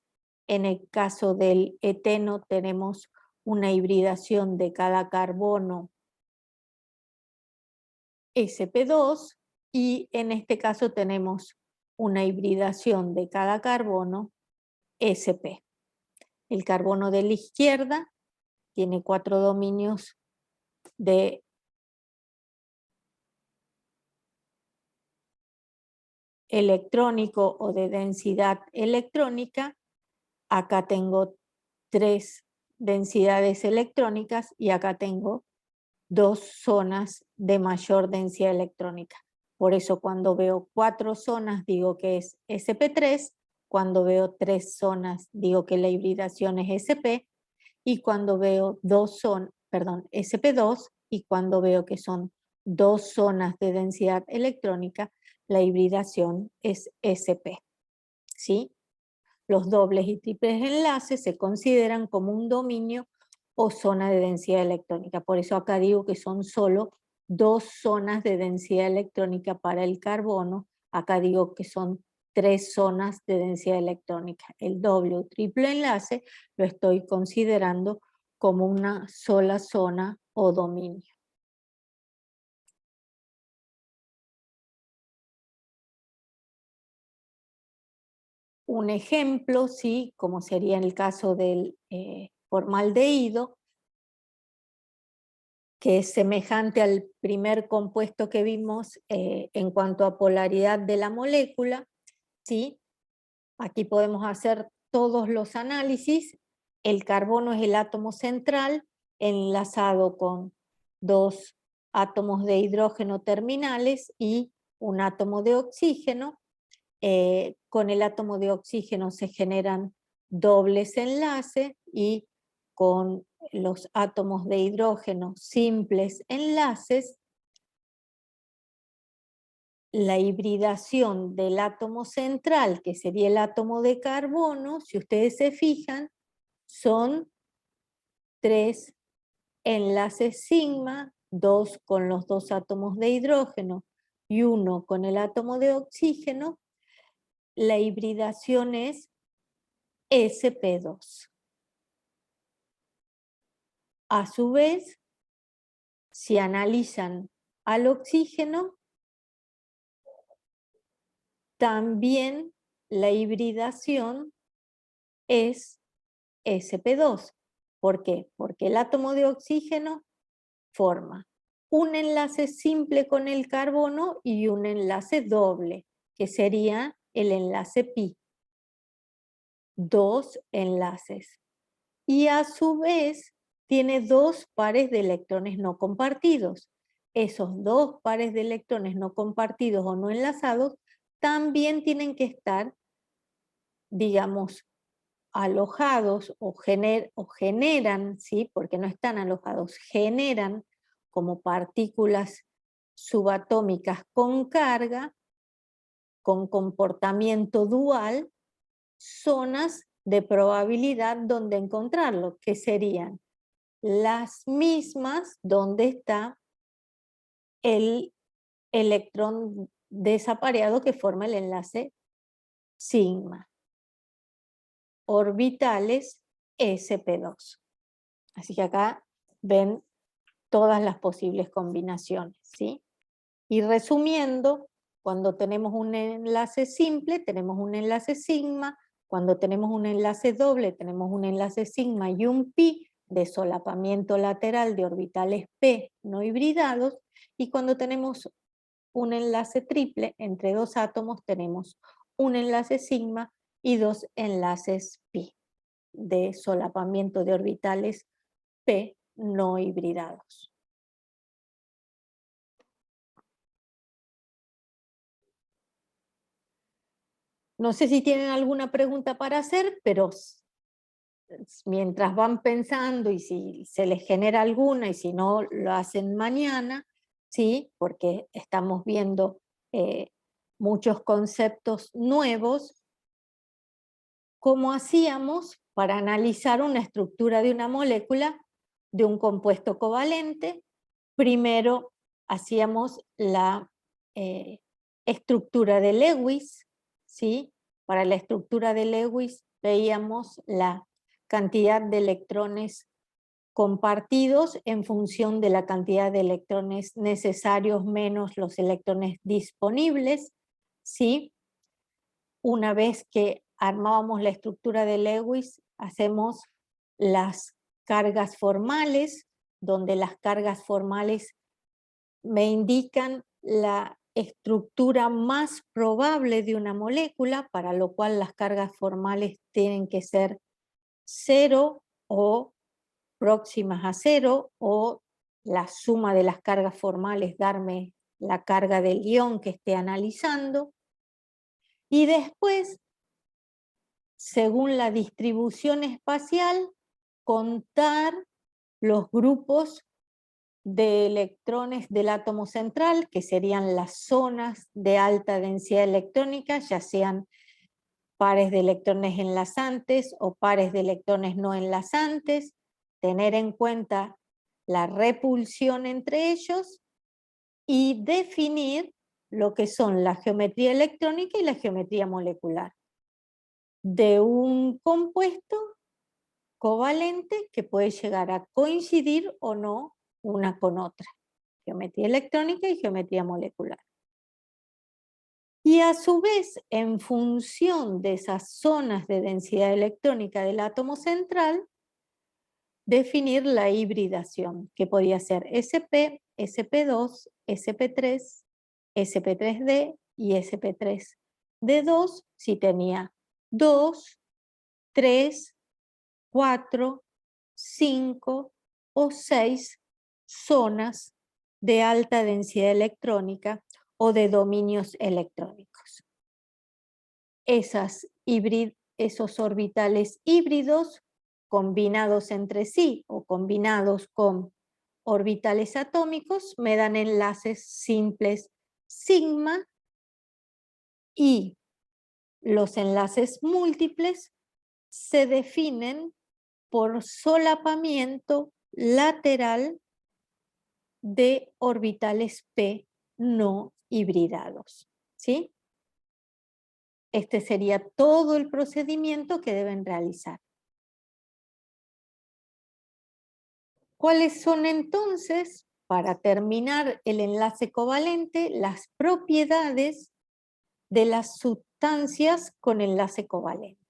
en el caso del eteno tenemos una hibridación de cada carbono sp2, y en este caso tenemos una hibridación de cada carbono sp. El carbono de la izquierda tiene 4 dominios de electrónico o de densidad electrónica. Acá tengo 3 densidades electrónicas y acá tengo 2 zonas de mayor densidad electrónica. Por eso cuando veo 4 zonas digo que es sp3, cuando veo 3 zonas digo que la hibridación es sp, y cuando veo sp2, y cuando veo que son 2 zonas de densidad electrónica, la hibridación es sp, ¿sí? Los dobles y triples enlaces se consideran como un dominio o zona de densidad electrónica. Por eso acá digo que son solo 2 zonas de densidad electrónica para el carbono. Acá digo que son 3 zonas de densidad electrónica. El doble o triple enlace lo estoy considerando como una sola zona o dominio. Un ejemplo, sí, como sería en el caso del formaldehído, que es semejante al primer compuesto que vimos en cuanto a polaridad de la molécula, ¿sí? Aquí podemos hacer todos los análisis. El carbono es el átomo central, enlazado con 2 átomos de hidrógeno terminales y un átomo de oxígeno. Con el átomo de oxígeno se generan dobles enlaces, y con los átomos de hidrógeno simples enlaces. La hibridación del átomo central, que sería el átomo de carbono, si ustedes se fijan, son 3 enlaces sigma, 2 con los 2 átomos de hidrógeno y 1 con el átomo de oxígeno. La hibridación es sp2. A su vez, si analizan al oxígeno, también la hibridación es sp2. ¿Por qué? Porque el átomo de oxígeno forma un enlace simple con el carbono y un enlace doble, que sería el enlace pi. 2 enlaces. Y a su vez tiene 2 pares de electrones no compartidos. Esos 2 pares de electrones no compartidos o no enlazados también tienen que estar, digamos, alojados o generan, ¿sí? Porque no están alojados, generan como partículas subatómicas con carga con comportamiento dual zonas de probabilidad donde encontrarlo, que serían las mismas donde está el electrón desapareado que forma el enlace sigma. Orbitales sp2. Así que acá ven todas las posibles combinaciones, ¿sí? Y resumiendo, cuando tenemos un enlace simple, tenemos un enlace sigma. Cuando tenemos un enlace doble, tenemos un enlace sigma y un pi de solapamiento lateral de orbitales p no hibridados. Y cuando tenemos un enlace triple entre dos átomos, tenemos un enlace sigma y dos enlaces pi de solapamiento de orbitales p no hibridados. No sé si tienen alguna pregunta para hacer, pero mientras van pensando y si se les genera alguna y si no, lo hacen mañana, ¿sí? Porque estamos viendo muchos conceptos nuevos. ¿Cómo hacíamos para analizar una estructura de una molécula de un compuesto covalente? Primero hacíamos la estructura de Lewis, ¿sí? Para la estructura de Lewis veíamos la cantidad de electrones compartidos en función de la cantidad de electrones necesarios menos los electrones disponibles, ¿sí? Una vez que armábamos la estructura de Lewis, hacemos las cargas formales, donde las cargas formales me indican la estructura más probable de una molécula, para lo cual las cargas formales tienen que ser 0 o próximas a 0, o la suma de las cargas formales darme la carga del ion que esté analizando. Y después, según la distribución espacial, contar los grupos de electrones del átomo central, que serían las zonas de alta densidad electrónica, ya sean pares de electrones enlazantes o pares de electrones no enlazantes, tener en cuenta la repulsión entre ellos y definir lo que son la geometría electrónica y la geometría molecular de un compuesto covalente que puede llegar a coincidir o no una con otra. Geometría electrónica y geometría molecular. Y a su vez, en función de esas zonas de densidad electrónica del átomo central, definir la hibridación, que podía ser sp, sp2, sp3, sp3d y sp3d2 si tenía 2, 3, 4, 5 o 6 zonas de alta densidad electrónica o de dominios electrónicos. Esos orbitales híbridos combinados entre sí o combinados con orbitales atómicos me dan enlaces simples sigma, y los enlaces múltiples se definen por solapamiento lateral de orbitales p no hibridados, ¿sí? Este sería todo el procedimiento que deben realizar. ¿Cuáles son entonces, para terminar el enlace covalente, las propiedades de las sustancias con enlace covalente?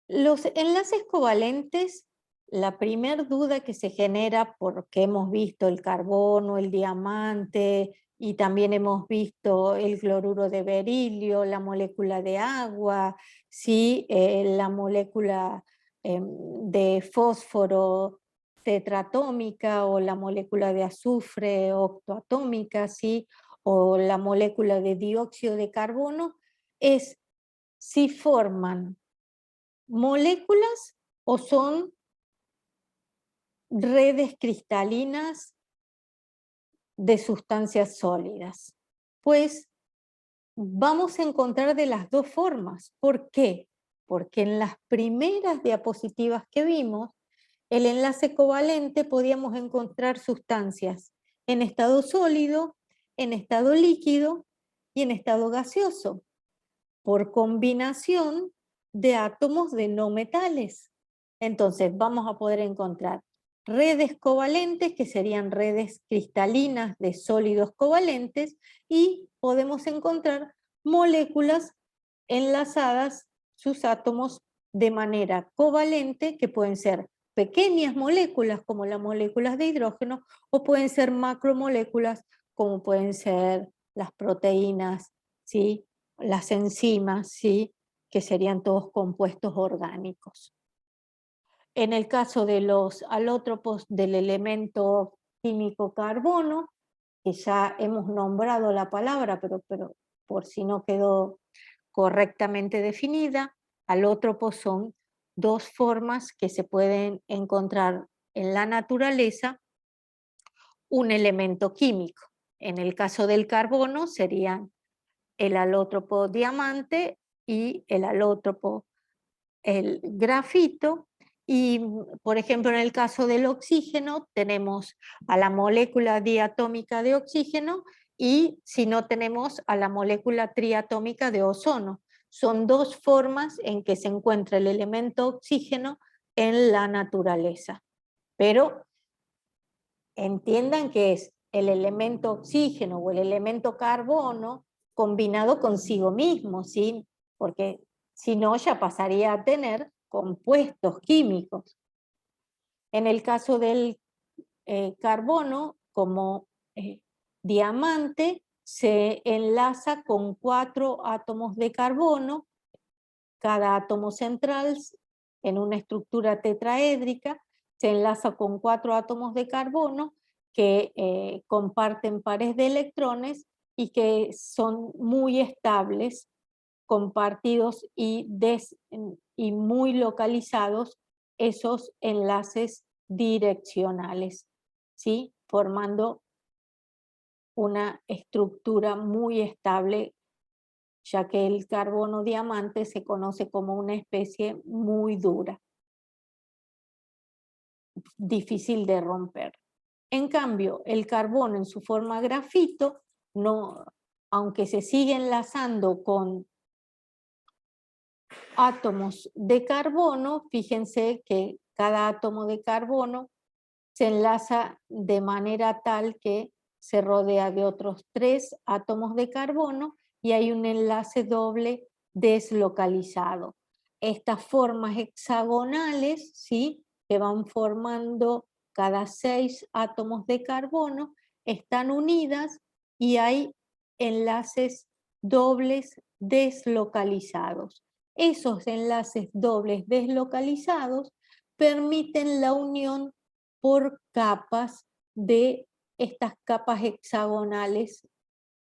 Los enlaces covalentes, la primer duda que se genera, porque hemos visto el carbono, el diamante, y también hemos visto el cloruro de berilio, la molécula de agua, ¿sí? La molécula de fósforo tetratómica, o la molécula de azufre octoatómica, ¿sí? O la molécula de dióxido de carbono, es si forman moléculas o son redes cristalinas de sustancias sólidas. pues vamos a encontrar de las dos formas. ¿Por qué? Porque en las primeras diapositivas que vimos, el enlace covalente podíamos encontrar sustancias en estado sólido, en estado líquido y en estado gaseoso, por combinación de átomos de no metales. Entonces vamos a poder encontrar redes covalentes, que serían redes cristalinas de sólidos covalentes, y podemos encontrar moléculas enlazadas, sus átomos, de manera covalente, que pueden ser pequeñas moléculas como las moléculas de hidrógeno, o pueden ser macromoléculas como pueden ser las proteínas, ¿sí? Las enzimas, ¿sí? Que serían todos compuestos orgánicos. En el caso de los alótropos del elemento químico carbono, que ya hemos nombrado la palabra, pero por si no quedó correctamente definida, alótropos son dos formas que se pueden encontrar en la naturaleza un elemento químico. En el caso del carbono serían el alótropo diamante y el alótropo el grafito. Y, por ejemplo, en el caso del oxígeno, tenemos a la molécula diatómica de oxígeno y, si no, tenemos a la molécula triatómica de ozono. Son dos formas en que se encuentra el elemento oxígeno en la naturaleza. Pero entiendan que es el elemento oxígeno o el elemento carbono combinado consigo mismo, ¿sí? Porque si no, ya pasaría a tener compuestos químicos. En el caso del carbono, como diamante, se enlaza con 4 átomos de carbono, cada átomo central en una estructura tetraédrica, se enlaza con 4 átomos de carbono que comparten pares de electrones y que son muy estables, compartidos y muy localizados esos enlaces direccionales, ¿sí? Formando una estructura muy estable, ya que el carbono diamante se conoce como una especie muy dura, difícil de romper. En cambio, el carbono en su forma grafito, no, aunque se sigue enlazando con átomos de carbono, fíjense que cada átomo de carbono se enlaza de manera tal que se rodea de otros 3 átomos de carbono y hay un enlace doble deslocalizado. Estas formas hexagonales, ¿sí?, que van formando cada 6 átomos de carbono, están unidas y hay enlaces dobles deslocalizados. Esos enlaces dobles deslocalizados permiten la unión por capas de estas capas hexagonales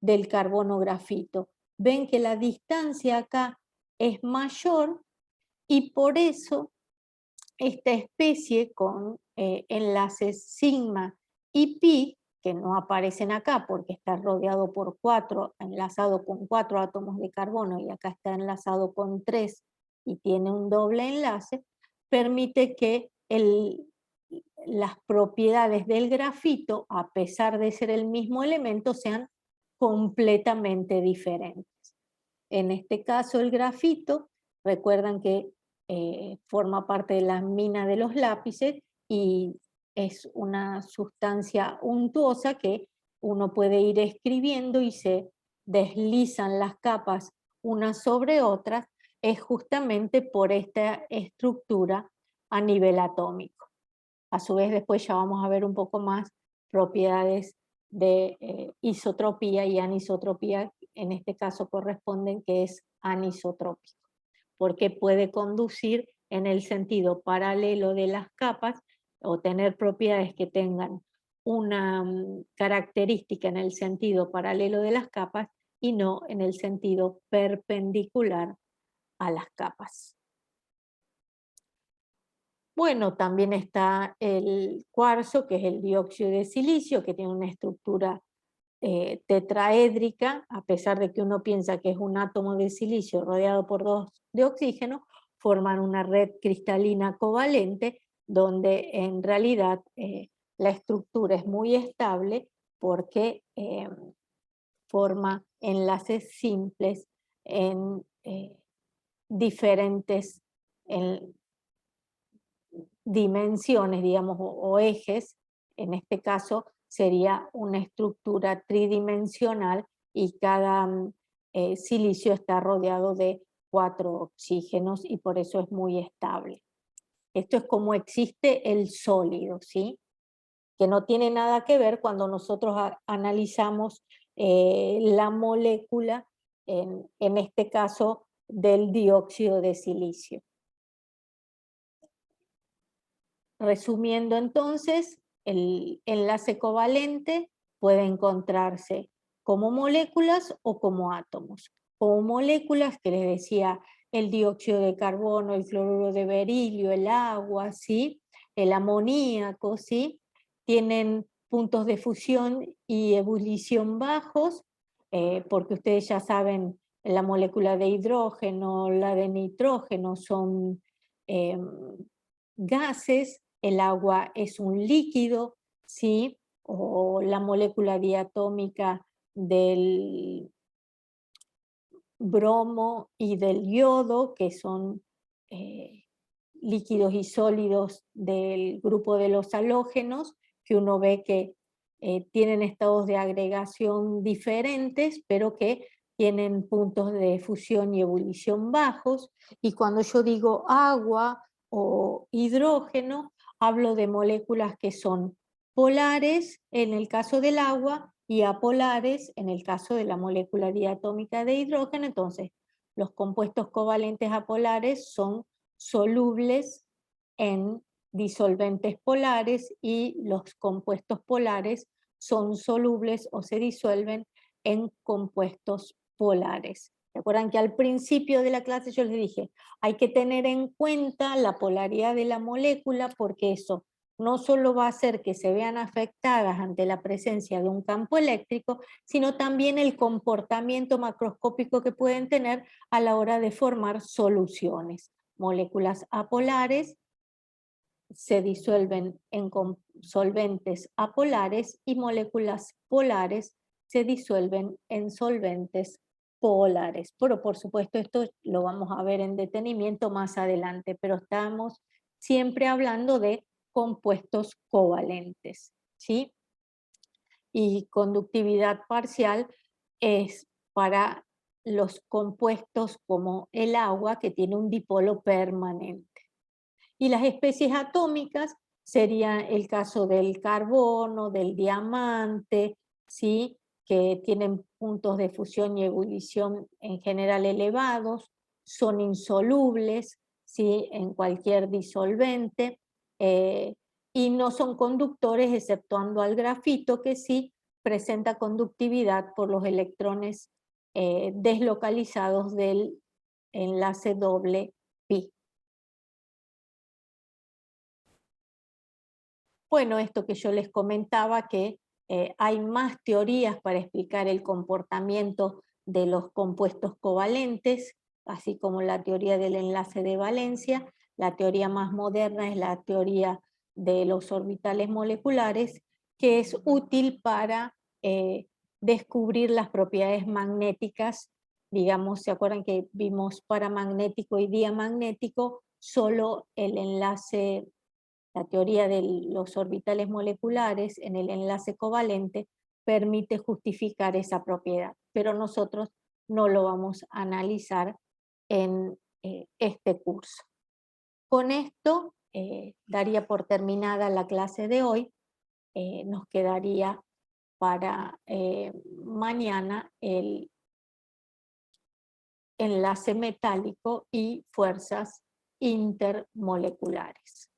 del carbono grafito. Ven que la distancia acá es mayor y por eso esta especie con enlaces sigma y pi, que no aparecen acá porque está rodeado por 4, enlazado con 4 átomos de carbono y acá está enlazado con 3 y tiene un doble enlace, permite que las propiedades del grafito, a pesar de ser el mismo elemento, sean completamente diferentes. En este caso el grafito, recuerdan que forma parte de la mina de los lápices y es una sustancia untuosa que uno puede ir escribiendo y se deslizan las capas unas sobre otras, es justamente por esta estructura a nivel atómico. A su vez después ya vamos a ver un poco más propiedades de isotropía y anisotropía, en este caso corresponden que es anisotrópico, porque puede conducir en el sentido paralelo de las capas o tener propiedades que tengan una característica en el sentido paralelo de las capas y no en el sentido perpendicular a las capas. Bueno, también está el cuarzo, que es el dióxido de silicio, que tiene una estructura tetraédrica, a pesar de que uno piensa que es un átomo de silicio rodeado por 2 de oxígeno, forman una red cristalina covalente, donde en realidad la estructura es muy estable porque forma enlaces simples en diferentes dimensiones, digamos, o ejes. En este caso sería una estructura tridimensional y cada silicio está rodeado de 4 oxígenos y por eso es muy estable. Esto es como existe el sólido, ¿sí? Que no tiene nada que ver cuando nosotros analizamos la molécula, en este caso del dióxido de silicio. Resumiendo entonces, el enlace covalente puede encontrarse como moléculas o como átomos. Como moléculas, que les decía, el dióxido de carbono, el cloruro de berilio, el agua, ¿sí? El amoníaco, ¿sí? Tienen puntos de fusión y ebullición bajos, porque ustedes ya saben, la molécula de hidrógeno, la de nitrógeno son gases, el agua es un líquido, ¿sí? O la molécula diatómica del bromo y del yodo, que son líquidos y sólidos del grupo de los halógenos, que uno ve que tienen estados de agregación diferentes, pero que tienen puntos de fusión y ebullición bajos. Y cuando yo digo agua o hidrógeno, hablo de moléculas que son polares en el caso del agua y apolares en el caso de la molécula diatómica de hidrógeno. Entonces, los compuestos covalentes apolares son solubles en disolventes polares y los compuestos polares son solubles o se disuelven en compuestos polares. ¿Se acuerdan que al principio de la clase yo les dije, hay que tener en cuenta la polaridad de la molécula porque eso no solo va a hacer que se vean afectadas ante la presencia de un campo eléctrico, sino también el comportamiento macroscópico que pueden tener a la hora de formar soluciones. Moléculas apolares se disuelven en solventes apolares y moléculas polares se disuelven en solventes polares. Pero por supuesto esto lo vamos a ver en detenimiento más adelante, pero estamos siempre hablando de compuestos covalentes, ¿sí? Y conductividad parcial es para los compuestos como el agua, que tiene un dipolo permanente. Y las especies atómicas sería el caso del carbono, del diamante, ¿sí? Que tienen puntos de fusión y ebullición en general elevados, son insolubles, ¿sí? En cualquier disolvente, y no son conductores exceptuando al grafito, que sí presenta conductividad por los electrones deslocalizados del enlace doble pi. Bueno, esto que yo les comentaba, que hay más teorías para explicar el comportamiento de los compuestos covalentes, así como la teoría del enlace de valencia. La teoría más moderna es la teoría de los orbitales moleculares, que es útil para descubrir las propiedades magnéticas. Digamos, ¿se acuerdan que vimos paramagnético y diamagnético? Solo el enlace, la teoría de los orbitales moleculares en el enlace covalente permite justificar esa propiedad, pero nosotros no lo vamos a analizar en este curso. Con esto daría por terminada la clase de hoy. Nos quedaría para mañana el enlace metálico y fuerzas intermoleculares.